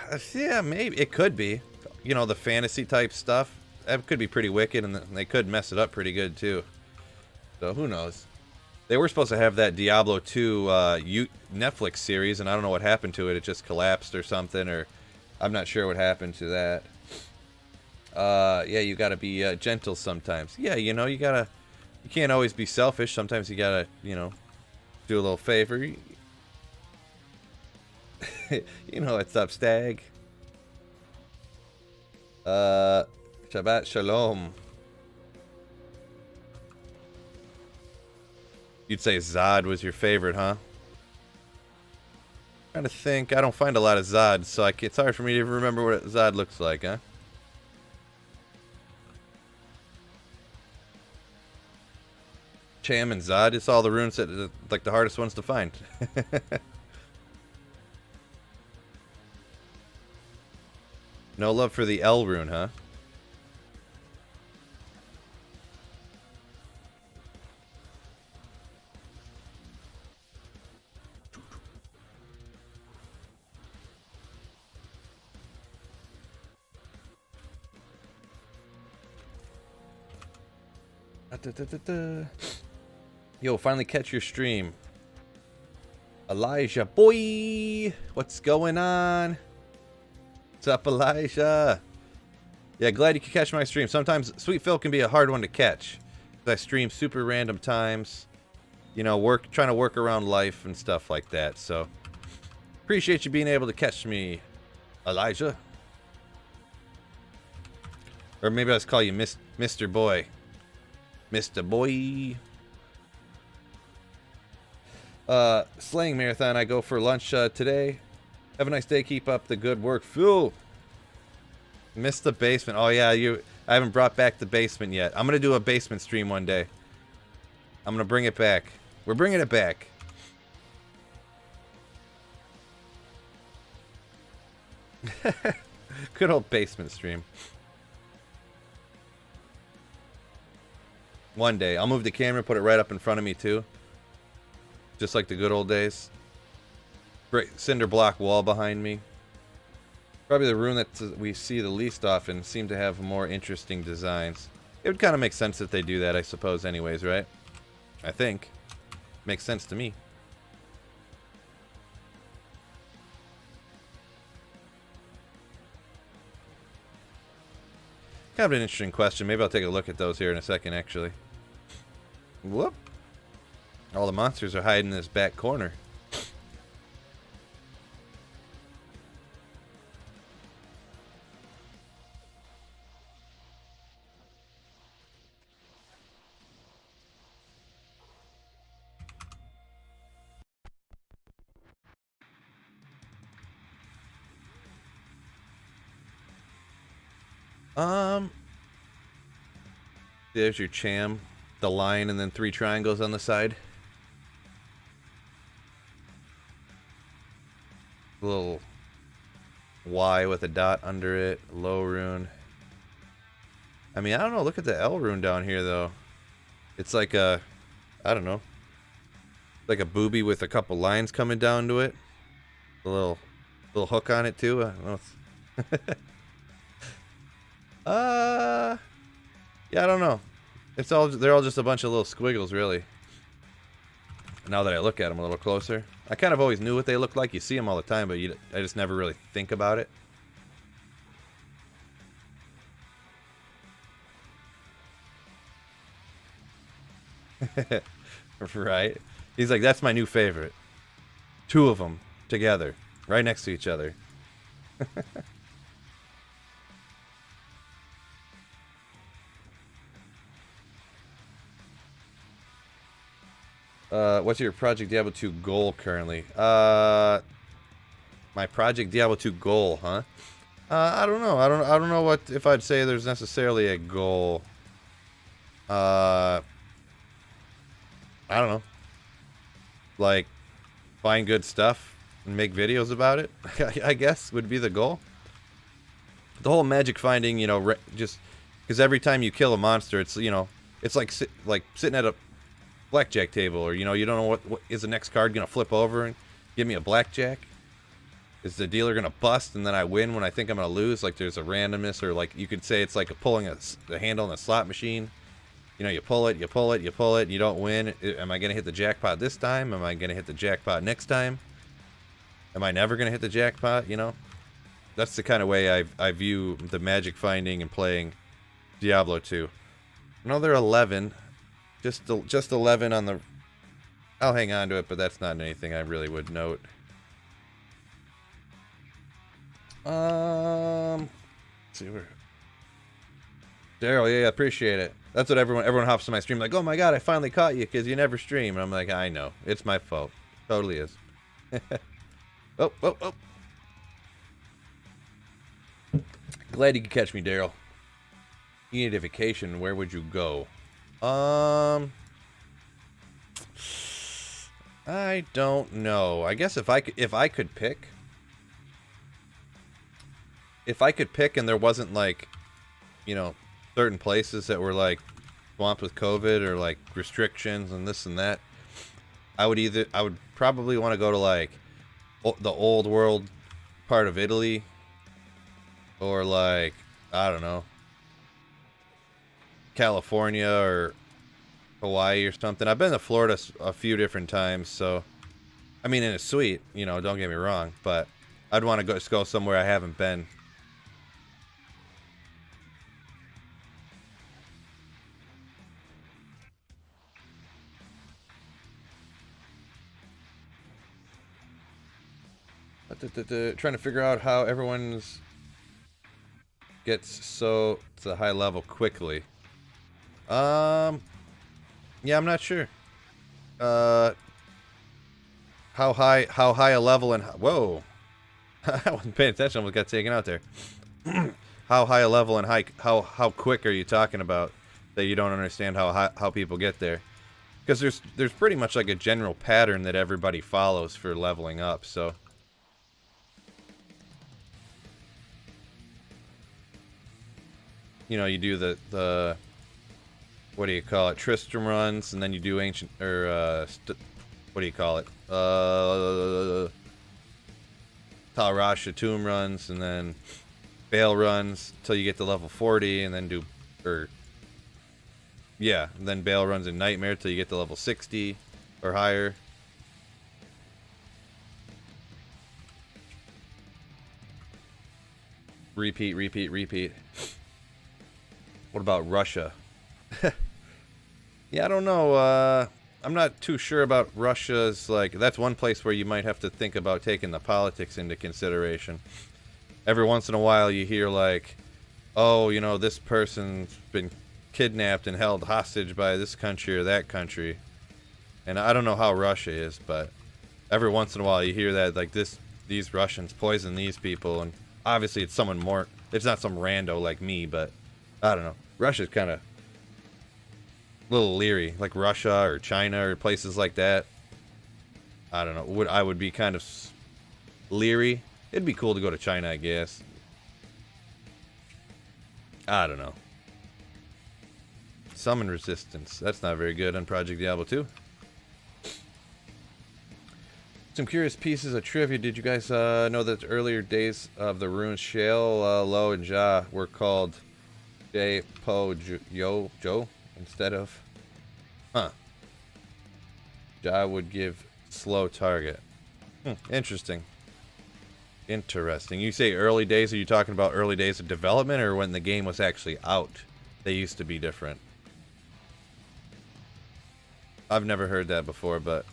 maybe. It could be. You know, the fantasy type stuff. That could be pretty wicked, and they could mess it up pretty good, too. So, who knows? They were supposed to have that Diablo 2 Netflix series, and I don't know what happened to it. It just collapsed or something, or... I'm not sure what happened to that. Yeah, you gotta be gentle sometimes. Yeah, you know, you can't always be selfish. Sometimes you gotta, you know, do a little favor. You know what's up, Stag. Shabbat Shalom. You'd say Zod was your favorite, huh? Trying to think. I don't find a lot of Zod, so it's hard for me to remember what Zod looks like, huh? Cham and Zod, it's all the runes that like the hardest ones to find. No love for the L rune, huh? Yo, finally catch your stream. Elijah, boy! What's going on? What's up, Elijah? Yeah, glad you could catch my stream. Sometimes Sweet Phil can be a hard one to catch. I stream super random times. You know, trying to work around life and stuff like that. So, appreciate you being able to catch me, Elijah. Or maybe I'll just call you Mr. Boy. Mr. Boy. Slaying Marathon, I go for lunch today. Have a nice day. Keep up the good work. Phil. Missed the basement. Oh, yeah, I haven't brought back the basement yet. I'm going to do a basement stream one day. I'm going to bring it back. We're bringing it back. Good old basement stream. One day. I'll move the camera, put it right up in front of me, too. Just like the good old days. Great cinder block wall behind me. Probably the rune that we see the least often seem to have more interesting designs. It would kind of make sense that they do that, I suppose, anyways, right? I think. Makes sense to me. kind of an interesting question. Maybe I'll take a look at those here in a second, actually. Whoop. All the monsters are hiding in this back corner. There's your Cham, the line, and then 3 triangles on the side. A little Y with a dot under it, low rune. I mean, I don't know. Look at the L rune down here, though. It's like a, I don't know, like a booby with a couple lines coming down to it. A little hook on it too. I don't know. Yeah, I don't know. They're all just a bunch of little squiggles, really. Now that I look at them a little closer, I kind of always knew what they looked like. You see them all the time, but I just never really think about it. Right? He's like, that's my new favorite. 2 of them together, right next to each other. What's your Project Diablo 2 goal currently? My Project Diablo 2 goal, huh? I don't know. I don't know what if I'd say there's necessarily a goal. I don't know. Like, find good stuff and make videos about it, I guess, would be the goal. The whole magic finding, you know, just because every time you kill a monster, it's, you know, it's like sitting at a blackjack table, or, you know, you don't know what is the next card gonna flip over and give me a blackjack. Is the dealer gonna bust and then I win when I think I'm gonna lose? Like, there's a randomness, or like you could say it's like pulling a handle in a slot machine. You know, you pull it, you pull it, you pull it, and you don't win. Am I gonna hit the jackpot this time? Am I gonna hit the jackpot next time? Am I never gonna hit the jackpot? You know, that's the kind of way I view the magic finding and playing Diablo 2. Another 11, just 11 on the. I'll hang on to it, but that's not anything I really would note. Let's see where. Daryl, yeah, appreciate it. That's what everyone hops on my stream like, oh my god, I finally caught you because you never stream. And I'm like, I know, it's my fault, totally is. Oh. Glad you could catch me, Daryl. You need a vacation. Where would you go? I don't know. I guess if I could pick, and there wasn't, like, you know, certain places that were like swamped with COVID or like restrictions and this and that, I would probably want to go to like the old world part of Italy, or like, I don't know, California or Hawaii or something. I've been to Florida a few different times, so I mean, and it's sweet, you know, don't get me wrong, but I'd want to go somewhere I haven't been. Trying to figure out how everyone's gets so to a high level quickly. Yeah, I'm not sure. How high a level and whoa, I wasn't paying attention. I almost got taken out there. How high a level and how quick are you talking about that you don't understand how people get there? Because there's pretty much like a general pattern that everybody follows for leveling up. So. You know, you do the what do you call it, Tristram runs, and then you do ancient, or what do you call it, Tal Rasha tomb runs, and then Bale runs till you get to level 40, and then and then Bale runs in Nightmare till you get to level 60 or higher. Repeat. What about Russia? Yeah, I don't know. I'm not too sure about Russia's, like, that's one place where you might have to think about taking the politics into consideration. Every once in a while you hear, like, oh, you know, this person's been kidnapped and held hostage by this country or that country. And I don't know how Russia is, but every once in a while you hear that, like, these Russians poison these people, and obviously it's someone more, it's not some rando like me, but I don't know. Russia's kind of a little leery, like Russia or China or places like that. I don't know. I would be kind of leery. It'd be cool to go to China, I guess. I don't know. Summon resistance. That's not very good on Project Diablo 2. Some curious pieces of trivia. Did you guys know that the earlier days of the runes Shale, Lo, and Ja were called J, Po, Yo, Jo instead of? Huh. Ja would give slow target. Interesting. Interesting. You say early days, are you talking about early days of development or when the game was actually out? They used to be different. I've never heard that before, but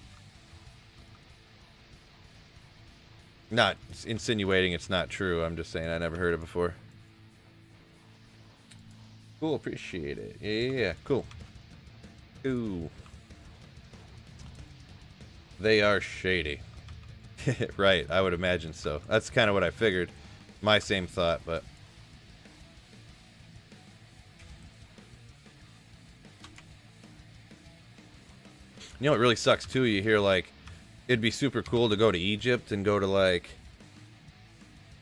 not insinuating it's not true. I'm just saying I never heard it before. Cool, appreciate it. Yeah, cool. Ooh. They are shady. Right, I would imagine so. That's kind of what I figured. My same thought, but you know what really sucks too? You hear like it'd be super cool to go to Egypt and go to like,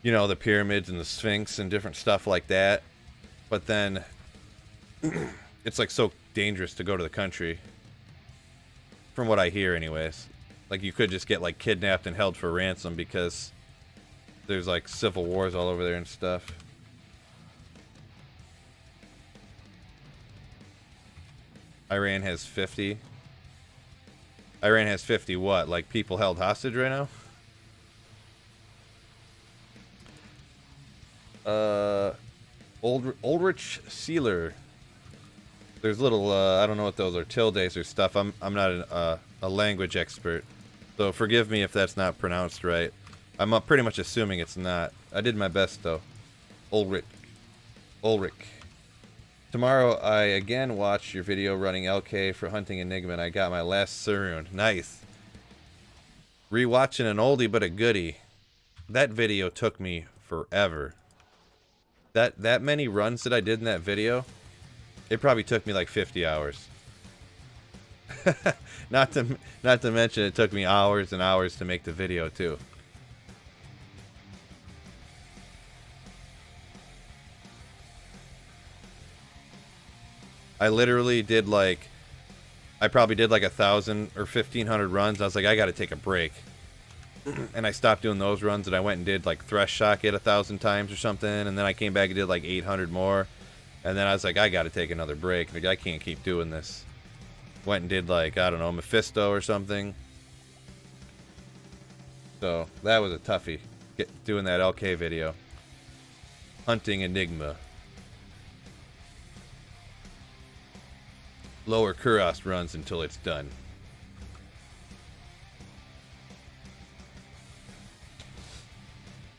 you know, the pyramids and the Sphinx and different stuff like that. But then it's like so dangerous to go to the country. From what I hear anyways. Like you could just get like kidnapped and held for ransom because there's like civil wars all over there and stuff. Iran has 50. Iran has 50 what? Like people held hostage right now? Ulrich Sealer. There's little I don't know what those are, tildes or stuff. I'm not a language expert. So forgive me if that's not pronounced right. I'm pretty much assuming it's not. I did my best though. Ulrich. Tomorrow I again watched your video running LK for Hunting Enigma and I got my last Sarun. Nice. Rewatching an oldie but a goodie. That video took me forever. That many runs that I did in that video, it probably took me like 50 hours. Not to mention it took me hours and hours to make the video too. I literally did like, I probably did like 1,000 or 1,500 runs. I was like, I got to take a break. And I stopped doing those runs and I went and did like Thresh Shock it 1,000 times or something. And then I came back and did like 800 more. And then I was like, I got to take another break. Like, I can't keep doing this. Went and did like, I don't know, Mephisto or something. So that was a toughie, doing that LK video. Hunting Enigma. Lower Kuros runs until it's done.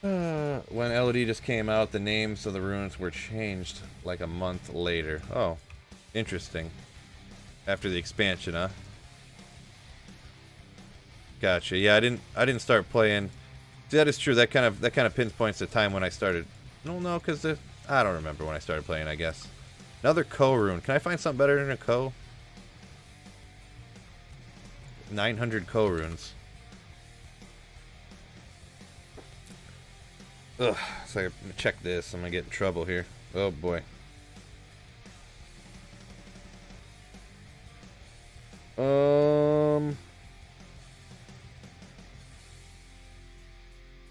When LOD just came out, the names of the runes were changed like a month later. Oh, interesting. After the expansion, huh? Gotcha. Yeah, I didn't start playing. See, that is true. That kind of pinpoints the time when I started. No, because I don't remember when I started playing. I guess another Ko rune. Can I find something better than a Ko? 900 Ko runes. Ugh. So I'm gonna check this. I'm gonna get in trouble here. Oh boy.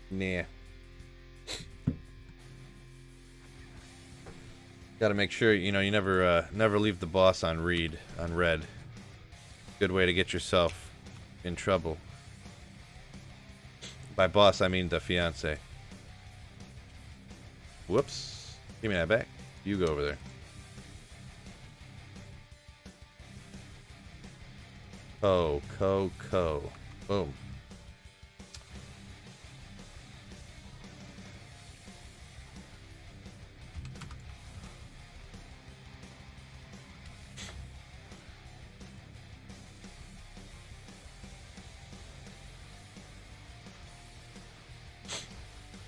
Nah. Got to make sure, you know, you never leave the boss on red. Good way to get yourself in trouble. By boss, I mean the fiance. Whoops. Give me that back. You go over there. Co. Boom.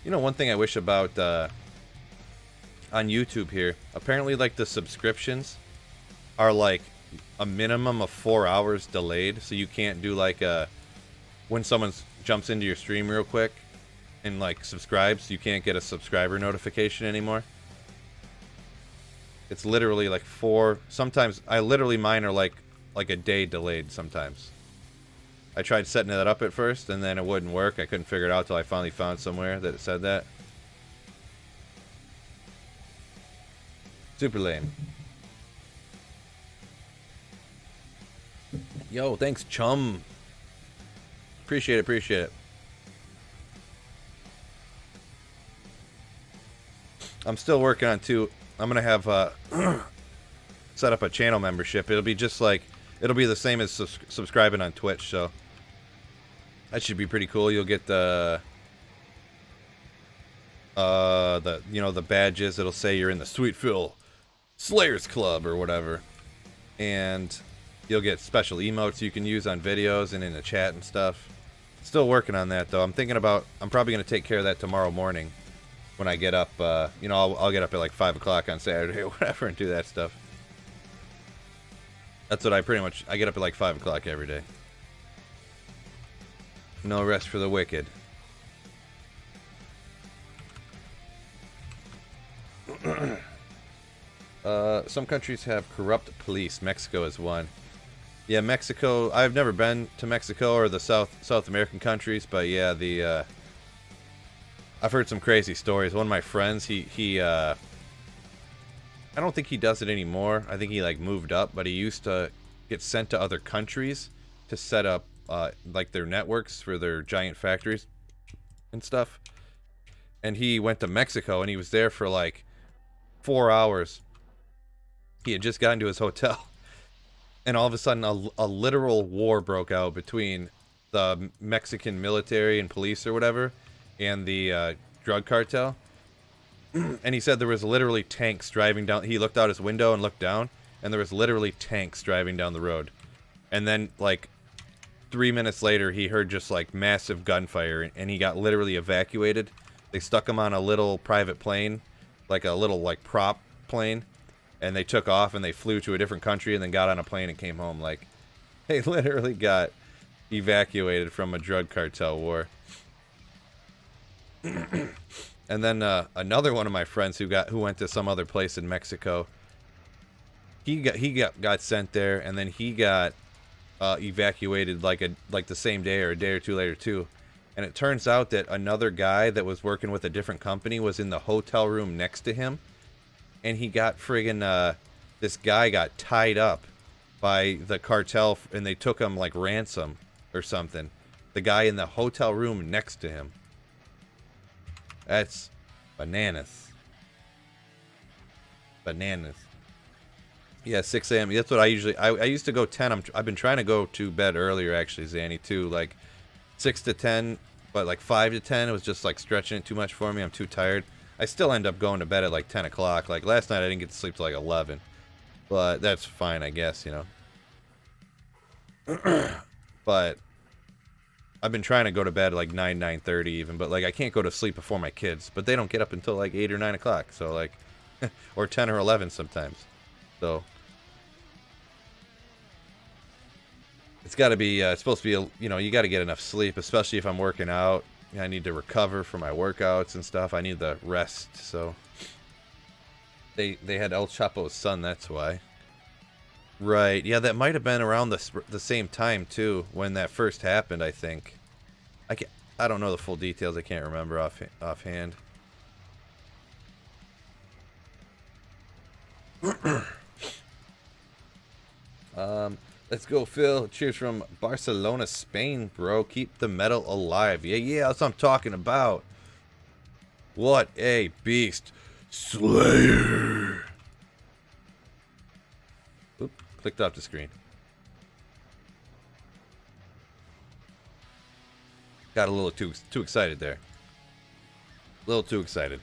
You know, one thing I wish about on YouTube here, apparently like the subscriptions are like a minimum of 4 hours delayed, so you can't do like when someone jumps into your stream real quick and like subscribes, you can't get a subscriber notification anymore. It's literally like sometimes mine are like a day delayed sometimes. I tried setting that up at first and then it wouldn't work. I couldn't figure it out till I finally found somewhere that it said that. Super lame. Yo, thanks, chum. Appreciate it. I'm still working on I'm gonna have set up a channel membership. It'll be the same as subscribing on Twitch, so that should be pretty cool. You'll get the badges. It'll say you're in the Sweet Phil Slayers Club or whatever, and you'll get special emotes you can use on videos and in the chat and stuff. Still working on that though. I'm probably gonna take care of that tomorrow morning when I get up. I'll get up at like 5 o'clock on Saturday or whatever and do that stuff. That's what I get up at like 5 o'clock every day. No rest for the wicked. Some countries have corrupt police. Mexico is one. Yeah, Mexico. I've never been to Mexico or the South American countries, but yeah, I've heard some crazy stories. One of my friends, I don't think he does it anymore. I think he like moved up, but he used to get sent to other countries to set up like their networks for their giant factories and stuff. And he went to Mexico and he was there for like 4 hours. He had just gotten to his hotel. And all of a sudden, a literal war broke out between the Mexican military and police or whatever and the drug cartel. And he said there was literally tanks driving down. He looked out his window and looked down, and there was literally tanks driving down the road. And then, like, 3 minutes later, he heard just, like, massive gunfire, and he got literally evacuated. They stuck him on a little private plane, like a little, like, prop plane. And they took off and they flew to a different country and then got on a plane and came home. Like, they literally got evacuated from a drug cartel war. And then another one of my friends who went to some other place in Mexico. He got sent there and then he got evacuated like the same day or a day or two later too. And it turns out that another guy that was working with a different company was in the hotel room next to him. And he got friggin' this guy got tied up by the cartel, and they took him like ransom or something. The guy in the hotel room next to him. That's bananas. Bananas. Yeah, 6 a.m. That's what I usually. I used to go 10. I've been trying to go to bed earlier, actually, Zanny, too. Like 6 to 10, but like 5 to 10, it was just like stretching it too much for me. I'm too tired. I still end up going to bed at like 10 o'clock. Like last night I didn't get to sleep till like 11. But that's fine, I guess, you know. But I've been trying to go to bed at like 9:30 even. But like I can't go to sleep before my kids. But they don't get up until like 8 or 9 o'clock. So like, or 10 or 11 sometimes. So it's got to be, it's supposed to be, you know, you got to get enough sleep. Especially if I'm working out. I need to recover from my workouts and stuff. I need the rest, so they had El Chapo's son. That's why. Right? Yeah, that might have been around the same time too when that first happened. I think. I don't know the full details. I can't remember offhand. Let's go, Phil. Cheers from Barcelona, Spain, bro. Keep the metal alive. Yeah, that's what I'm talking about. What a beast. Slayer. Oop, clicked off the screen. Got a little too excited there. A little too excited.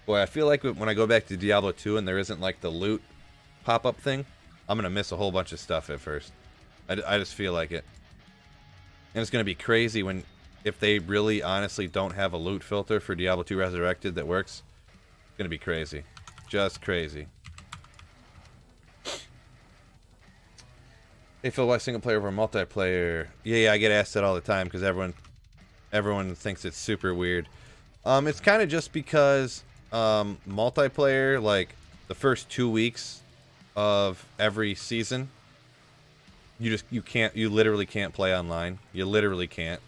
Boy, I feel like when I go back to Diablo 2 and there isn't like the loot pop-up thing, I'm gonna miss a whole bunch of stuff at first. I just feel like it. And it's gonna be crazy if they really honestly don't have a loot filter for Diablo 2 Resurrected that works. It's gonna be crazy. Just crazy. Hey Phil, why single player over multiplayer? Yeah, I get asked that all the time because everyone thinks it's super weird. It's kind of just because multiplayer, like the first 2 weeks of every season, you literally can't play online. You literally can't.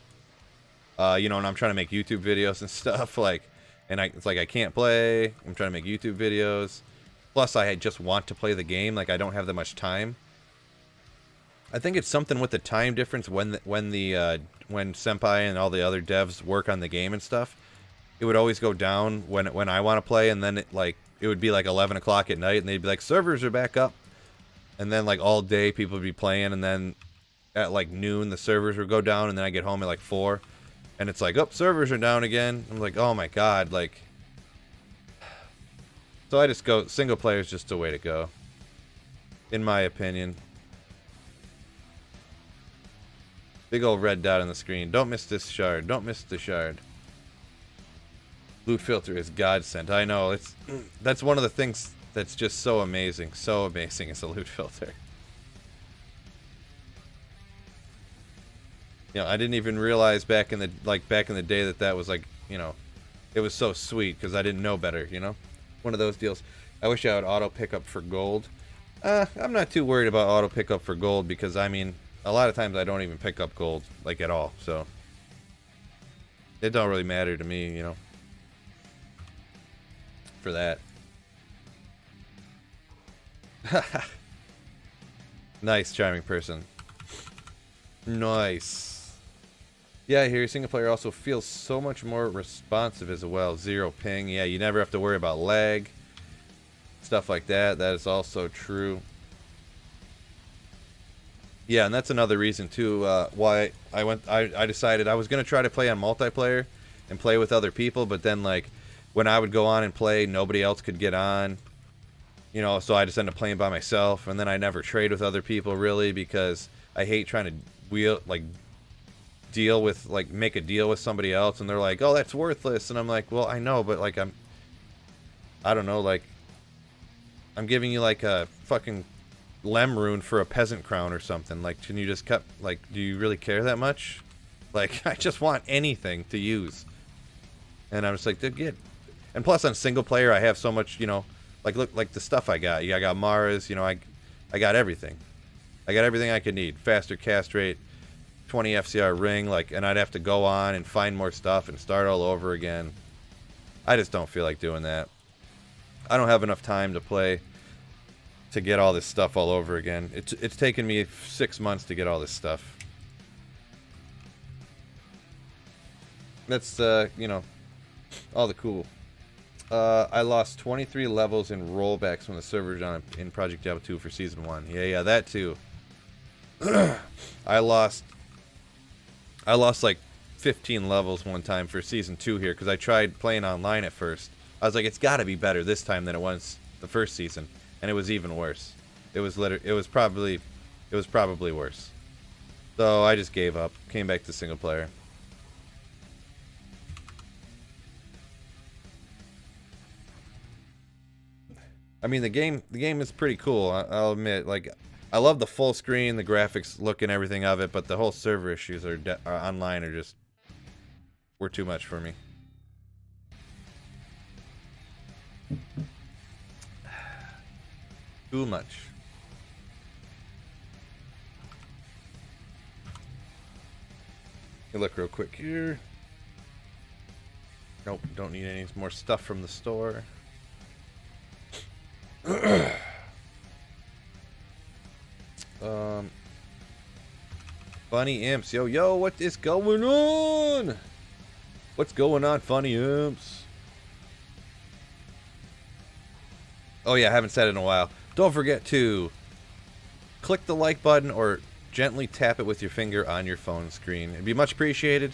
You know, and I'm trying to make YouTube videos and stuff, it's like I can't play. I'm trying to make YouTube videos. Plus, I just want to play the game. Like, I don't have that much time. I think it's something with the time difference when Senpai and all the other devs work on the game and stuff. It would always go down when I want to play, and then it would be like 11 o'clock at night, and they'd be like, servers are back up. And then like all day people would be playing, and then at like noon the servers would go down, and then I get home at like 4. And it's like, oh, servers are down again. I'm like, oh my god, like. So I just go, single player is just the way to go. In my opinion. Big old red dot on the screen. Don't miss this shard. Don't miss the shard. Loot filter is godsend. I know, that's one of the things that's just so amazing. So amazing is a loot filter. You know, I didn't even realize back in the day that was like, you know, it was so sweet because I didn't know better, you know? One of those deals. I wish I would auto pickup for gold. I'm not too worried about auto pickup for gold because, I mean, a lot of times I don't even pick up gold, like, at all, so it don't really matter to me, you know, for that. Nice, charming person. Nice. Yeah, I hear single player also feels so much more responsive as well. 0 ping. Yeah, you never have to worry about lag. Stuff like that. That is also true. Yeah, and that's another reason too why I decided I was gonna try to play on multiplayer and play with other people, but then like when I would go on and play, nobody else could get on, you know, so I just ended up playing by myself, and then I never trade with other people really because I hate trying to make a deal with somebody else, and they're like, oh, that's worthless, and I'm like, well, I know, but like I don't know, like I'm giving you like a fucking Lem rune for a peasant crown or something. Like, can you just cut, like, do you really care that much? Like, I just want anything to use. And I'm just like, get. And plus on single player I have so much, you know, like, look, like the stuff I got. Yeah, I got Mara's, you know, I got everything. I got everything I could need. Faster cast rate, 20 FCR ring, like, and I'd have to go on and find more stuff and start all over again. I just don't feel like doing that. I don't have enough time to play to get all this stuff all over again. It's taken me 6 months to get all this stuff. That's, you know, all the cool. I lost 23 levels in rollbacks when the server's on in Project Diablo 2 for Season 1. Yeah, that too. I lost like 15 levels one time for Season 2 here because I tried playing online at first. I was like, it's got to be better this time than it was the first season. And it was even worse. It was probably worse. So I just gave up. Came back to single player. I mean, the game is pretty cool. I'll admit. Like, I love the full screen, the graphics, look, and everything of it. But the whole server issues are online were too much for me. Too much. Look real quick here. Nope, don't need any more stuff from the store. Funny Imps. Yo, what is going on? What's going on, Funny Imps? Oh yeah, I haven't said it in a while. Don't forget to click the like button or gently tap it with your finger on your phone screen. It'd be much appreciated.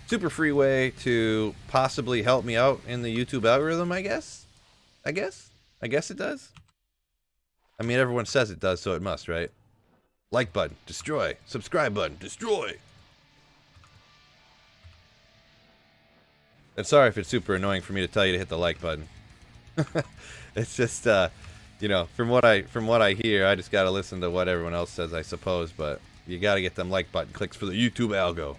Super free way to possibly help me out in the YouTube algorithm, I guess. I guess it does. I mean, everyone says it does, so it must, right? Like button, destroy. Subscribe button, destroy. And sorry if it's super annoying for me to tell you to hit the like button. It's just, you know, from what I hear, I just gotta listen to what everyone else says, I suppose. But you gotta get them like button clicks for the YouTube algo.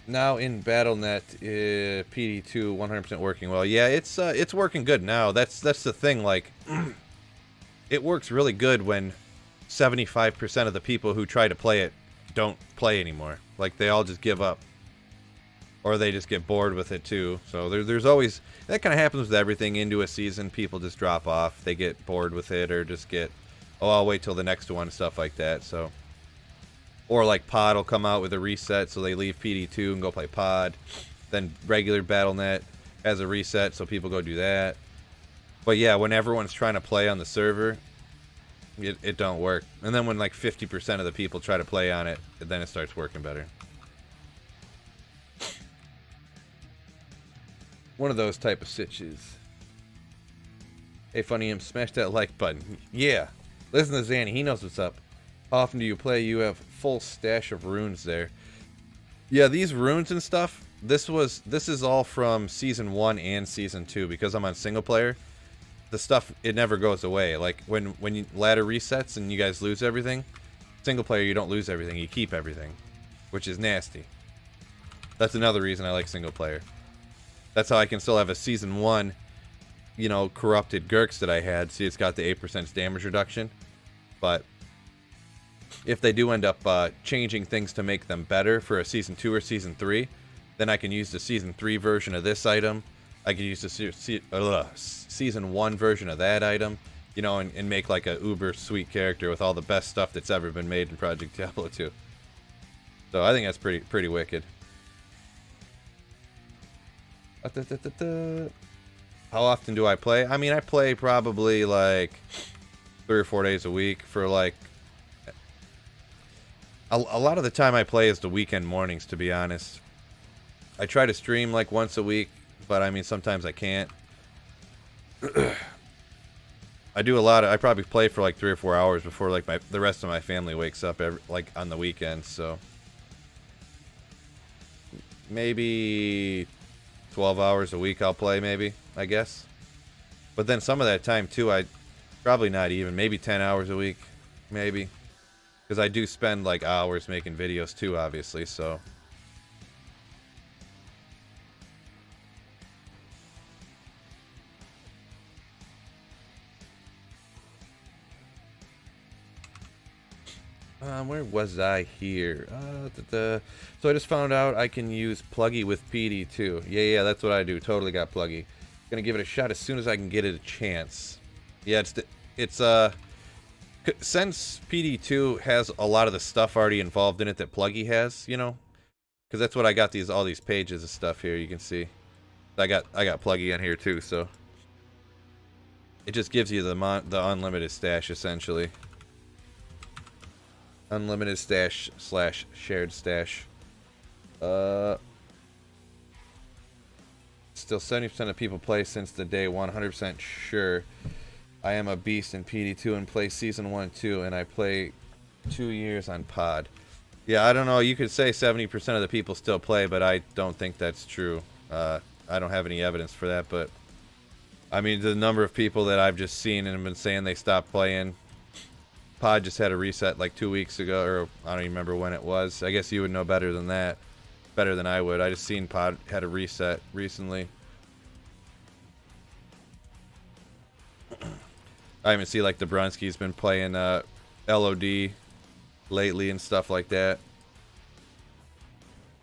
Now in BattleNet, PD2 100% working well. Yeah, it's working good now. That's the thing. Like, it works really good when 75% of the people who try to play it don't play anymore. Like, they all just give up, or they just get bored with it too. So there's always that kind of happens with everything. Into a season, people just drop off. They get bored with it, or just get, oh, I'll wait till the next one, stuff like that. So. Or like Pod will come out with a reset, so they leave PD2 and go play Pod. Then regular BattleNet has a reset, so people go do that. But yeah, when everyone's trying to play on the server, it don't work. And then when like 50% of the people try to play on it, then it starts working better. One of those type of sitches. Hey, Funny Imp, smash that like button. Yeah. Listen to Zanny, he knows what's up. How often do you play? You have full stash of runes there. Yeah, these runes and stuff, this is all from season 1 and season 2, because I'm on single player. The stuff, it never goes away. Like when you ladder resets and you guys lose everything, single player you don't lose everything, you keep everything, which is nasty. That's another reason I like single player. That's how I can still have a season 1, you know, corrupted Gurks that I had. See, it's got the 8% damage reduction, but if they do end up changing things to make them better for a Season 2 or Season 3, then I can use the Season 3 version of this item. I can use the Season 1 version of that item, you know, and make like a uber sweet character with all the best stuff that's ever been made in Project Diablo 2. So I think that's pretty wicked. How often do I play? I mean, I play probably like 3 or 4 days a week for like... A lot of the time I play is the weekend mornings, to be honest. I try to stream like once a week, but I mean, sometimes I can't. I do a lot of... I probably play for like 3 or 4 hours before like the rest of my family wakes up like on the weekends, so... Maybe 12 hours a week I'll play, maybe, I guess. But then some of that time too, probably not even, maybe 10 hours a week, maybe. Because I do spend like hours making videos too, obviously, so. Where was I here? So I just found out I can use Pluggy with PD too. Yeah, that's what I do. Totally got Pluggy. Gonna give it a shot as soon as I can get it a chance. Yeah, it's since PD2 has a lot of the stuff already involved in it that Pluggy has, you know, because that's what I got all these pages of stuff here. You can see, I got Pluggy in here too, so it just gives you the unlimited stash essentially. Unlimited stash / shared stash. Still 70% of people play since the day 100% sure. I am a beast in PD2 and play Season 1 too, and I play 2 years on Pod. Yeah, I don't know. You could say 70% of the people still play, but I don't think that's true. I don't have any evidence for that, but I mean, the number of people that I've just seen and have been saying they stopped playing. Pod just had a reset like 2 weeks ago, or I don't even remember when it was. I guess you would know better than that. Better than I would. I just seen Pod had a reset recently. I even see like the Brunski's been playing LOD lately and stuff like that.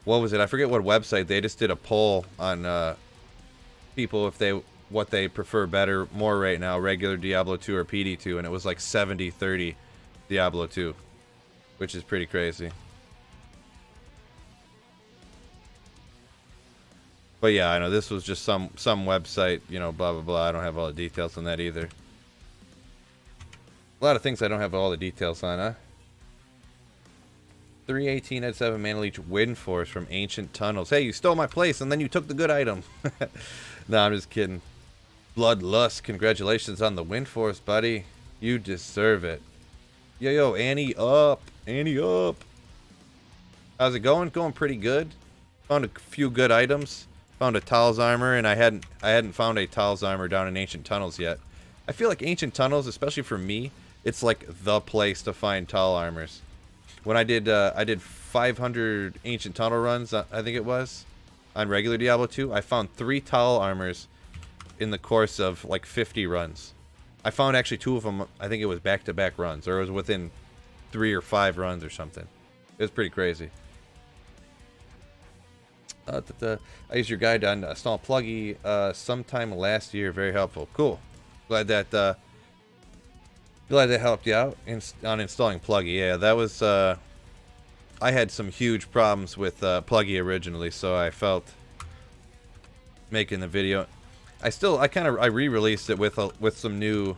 What was it? I forget what website. They just did a poll on people if what they prefer more right now, regular Diablo 2 or PD2, and it was like 70-30 Diablo 2, which is pretty crazy. But yeah, I know this was just some website, you know, blah blah blah. I don't have all the details on that either. A lot of things I don't have all the details on, huh? 318 at 7 mana leech wind force from ancient tunnels. Hey, you stole my place and then you took the good item. No, I'm just kidding. Bloodlust, congratulations on the wind force, buddy. You deserve it. Yo, Annie up. Annie up. How's it going? Going pretty good. Found a few good items. Found a Tal's armor, and I hadn't found a Tal's armor down in ancient tunnels yet. I feel like ancient tunnels, especially for me, it's like the place to find Tal armors. When I did 500 ancient tunnel runs, I think it was, on regular Diablo 2, I found 3 Tal armors in the course of like 50 runs. I found actually 2 of them. I think it was back-to-back runs, or it was within 3 or 5 runs or something. It was pretty crazy. I used your guide on install Pluggy sometime last year. Very helpful. Cool. Glad that helped you out on installing Pluggy. Yeah, that was. I had some huge problems with Pluggy originally, so I felt making the video. I re-released it with some new.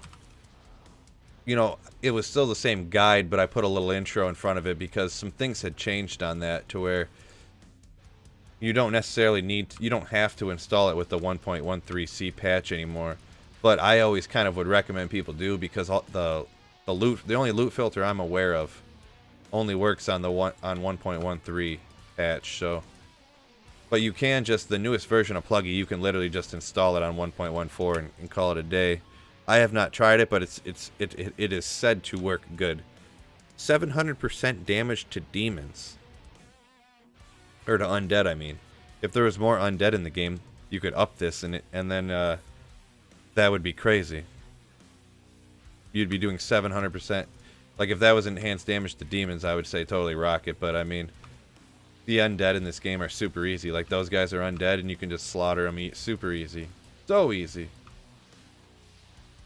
You know, it was still the same guide, but I put a little intro in front of it because some things had changed on that to where you don't necessarily you don't have to install it with the 1.13c patch anymore. But I always kind of would recommend people do because the only loot filter I'm aware of only works on 1.13 patch. So, but you can just the newest version of Pluggy, you can literally just install it on 1.14 and call it a day. I have not tried it, but it is said to work good. 700% damage to demons. Or to undead, I mean. If there was more undead in the game, you could up this and then that would be crazy. You'd be doing 700%. Like if that was enhanced damage to demons, I would say totally rock it. But I mean, the undead in this game are super easy. Like those guys are undead and you can just slaughter them super easy. So easy.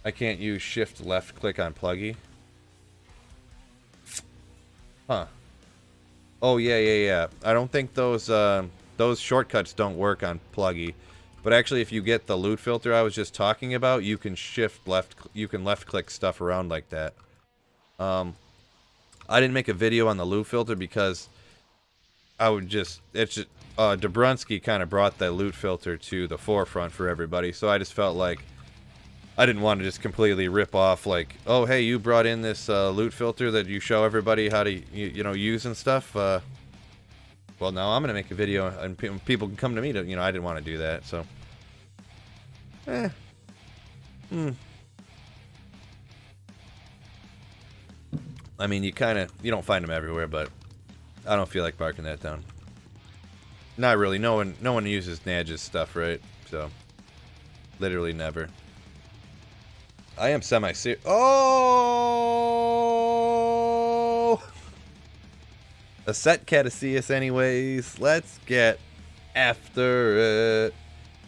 I can't use shift left click on Pluggy. Huh. Oh yeah. I don't think those shortcuts don't work on Pluggy. But actually, if you get the loot filter I was just talking about, you can left click stuff around like that. I didn't make a video on the loot filter because Dobrunsky kind of brought that loot filter to the forefront for everybody. So I just felt like I didn't want to just completely rip off like, oh hey, you brought in this loot filter that you show everybody how to use and stuff. Well, now I'm gonna make a video and people can come to me to, I didn't want to do that. So, I mean, you don't find them everywhere, but I don't feel like marking that down. Not really. No one uses Nadge's stuff, right? So, literally never. I am semi-serious. Oh! A set Cataseus anyways. Let's get after it.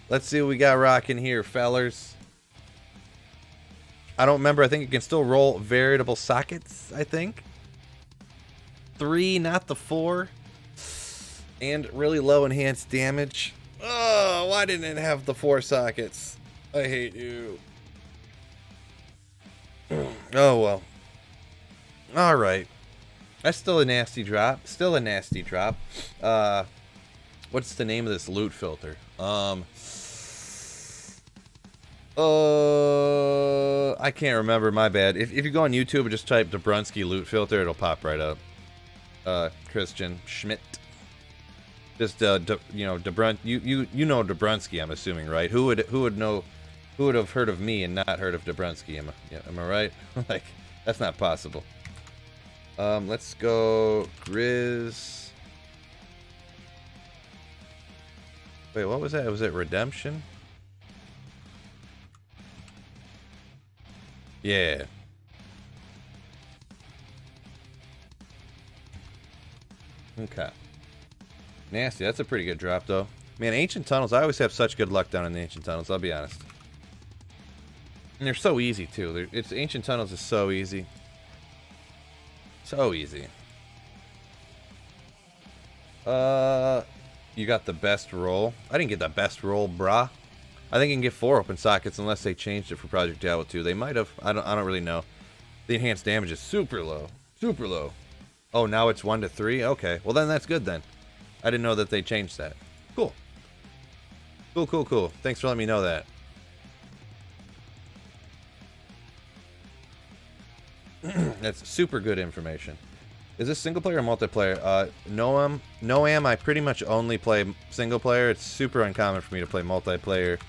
Let's see what we got rocking here, fellers. I don't remember. I think it can still roll veritable sockets, I think. 3, not the 4. And really low enhanced damage. Oh, why didn't it have the 4 sockets? I hate you. Oh, well. Alright. That's still a nasty drop. Still a nasty drop. What's the name of this loot filter? I can't remember. My bad. If you go on YouTube and just type Dobrunsky loot filter, it'll pop right up. Christian Schmidt. Just you know Dobrunsky. I'm assuming, right? Who would know? Who would have heard of me and not heard of Dobrunsky? Am I right? Like, that's not possible. Let's go Grizz. Wait, what was that? Was it Redemption? Yeah. Okay. Nasty. That's a pretty good drop, though. Man, Ancient Tunnels, I always have such good luck down in the Ancient Tunnels, I'll be honest. And they're so easy, too. Ancient Tunnels is so easy. So easy. You got the best roll. I didn't get the best roll, brah. I think you can get 4 open sockets unless they changed it for Project Diablo 2. They might have. I don't really know. The enhanced damage is super low. Super low. Oh, now it's 1 to 3? Okay. Well, then that's good then. I didn't know that they changed that. Cool. Cool, cool, cool. Thanks for letting me know that. That's super good information. Is this single player or multiplayer? Noam, I pretty much only play single player. It's super uncommon for me to play multiplayer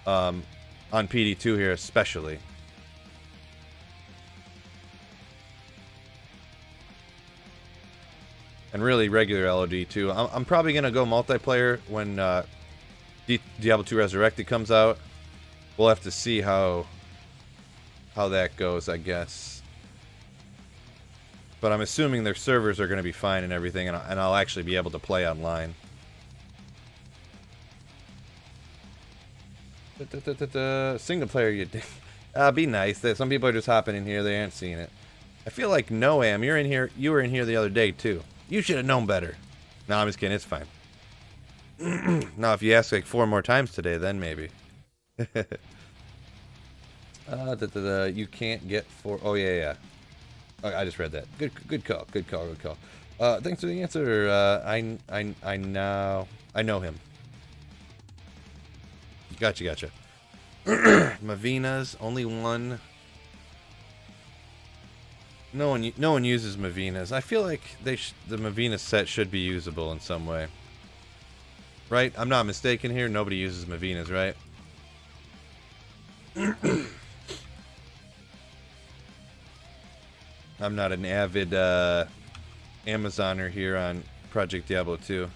on PD2 here especially. And really regular LOD too. I'm probably going to go multiplayer when Diablo 2 Resurrected comes out. We'll have to see how that goes, I guess. But I'm assuming their servers are going to be fine and everything, and I'll actually be able to play online. Single player, you be nice. Some people are just hopping in here; they aren't seeing it. I feel like Noam, you're in here. You were in here the other day too. You should have known better. No, I'm just kidding. It's fine. Now, if you ask like 4 more times today, then maybe. You can't get 4. Oh yeah. Oh, I just read that. Good call. Good call. Thanks for the answer. I know him. Gotcha. Mavina's only one. No one uses Mavina's. I feel like the Mavina set should be usable in some way. Right? I'm not mistaken here. Nobody uses Mavina's, right? I'm not an avid Amazoner here on Project Diablo 2.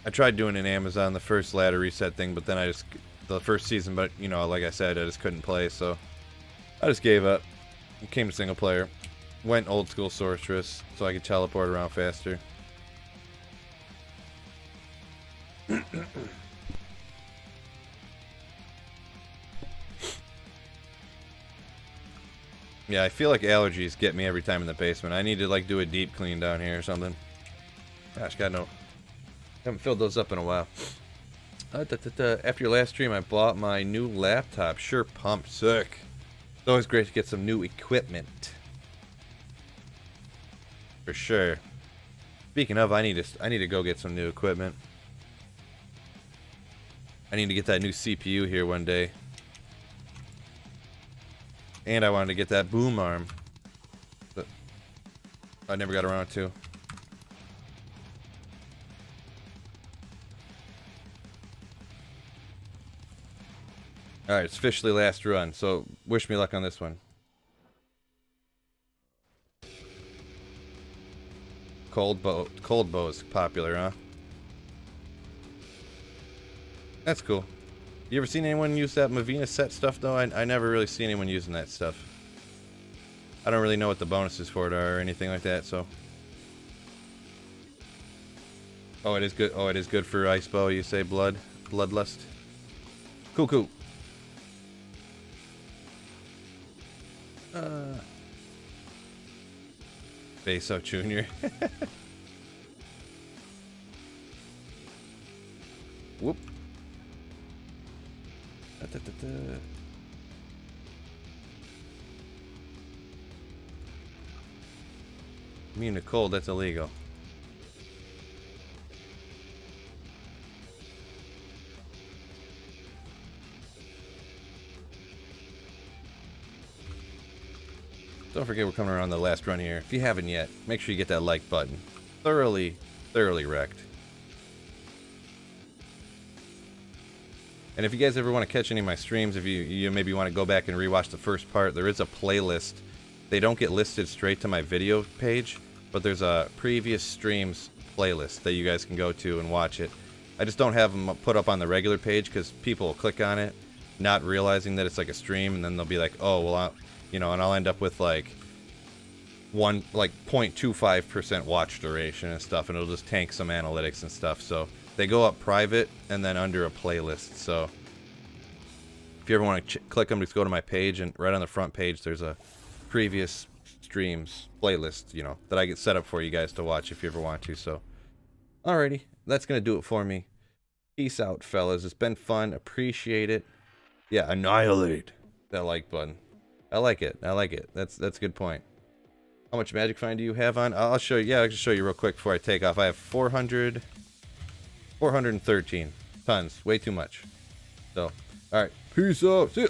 I tried doing an Amazon, the first ladder reset thing, but then the first season, but you know, like I said, I just couldn't play, so I just gave up. Came to single player. Went old school sorceress, so I could teleport around faster. Yeah, I feel like allergies get me every time in the basement. I need to like do a deep clean down here or something. Gosh, haven't filled those up in a while. After your last stream, I bought my new laptop. Sure pumped. Sick. It's always great to get some new equipment. For sure. Speaking of, I need to go get some new equipment. I need to get that new CPU here one day. And I wanted to get that boom arm. But I never got around to. Alright, it's officially last run, so wish me luck on this one. Cold bow is popular, huh? That's cool. You ever seen anyone use that Mavina set stuff, though? I never really see anyone using that stuff. I don't really know what the bonuses for it are or anything like that, so... Oh, it is good. Oh, it is good for ice bow, you say, bloodlust. Cool. Beso Jr. Whoop. Immune to cold, that's illegal. Don't forget we're coming around the last run here. If you haven't yet, make sure you get that like button. Thoroughly wrecked. And if you guys ever want to catch any of my streams, if you maybe want to go back and rewatch the first part, there is a playlist. They don't get listed straight to my video page, but there's a previous streams playlist that you guys can go to and watch it. I just don't have them put up on the regular page because people will click on it, not realizing that it's like a stream, and then they'll be like, oh, well, and I'll end up with like 0.25% watch duration and stuff, and it'll just tank some analytics and stuff. So they go up private and then under a playlist. So if you ever want to click them, just go to my page, and right on the front page there's a previous streams playlist, that I get set up for you guys to watch if you ever want to. So alrighty, that's gonna do it for me. Peace out, fellas. It's been fun. Appreciate it. Yeah, annihilate that like button. I like it. I like it. That's a good point. How much magic find do you have on? I'll show you. Yeah, I can show you real quick before I take off. I have 413 tons. Way too much. So, all right. Peace out. See ya.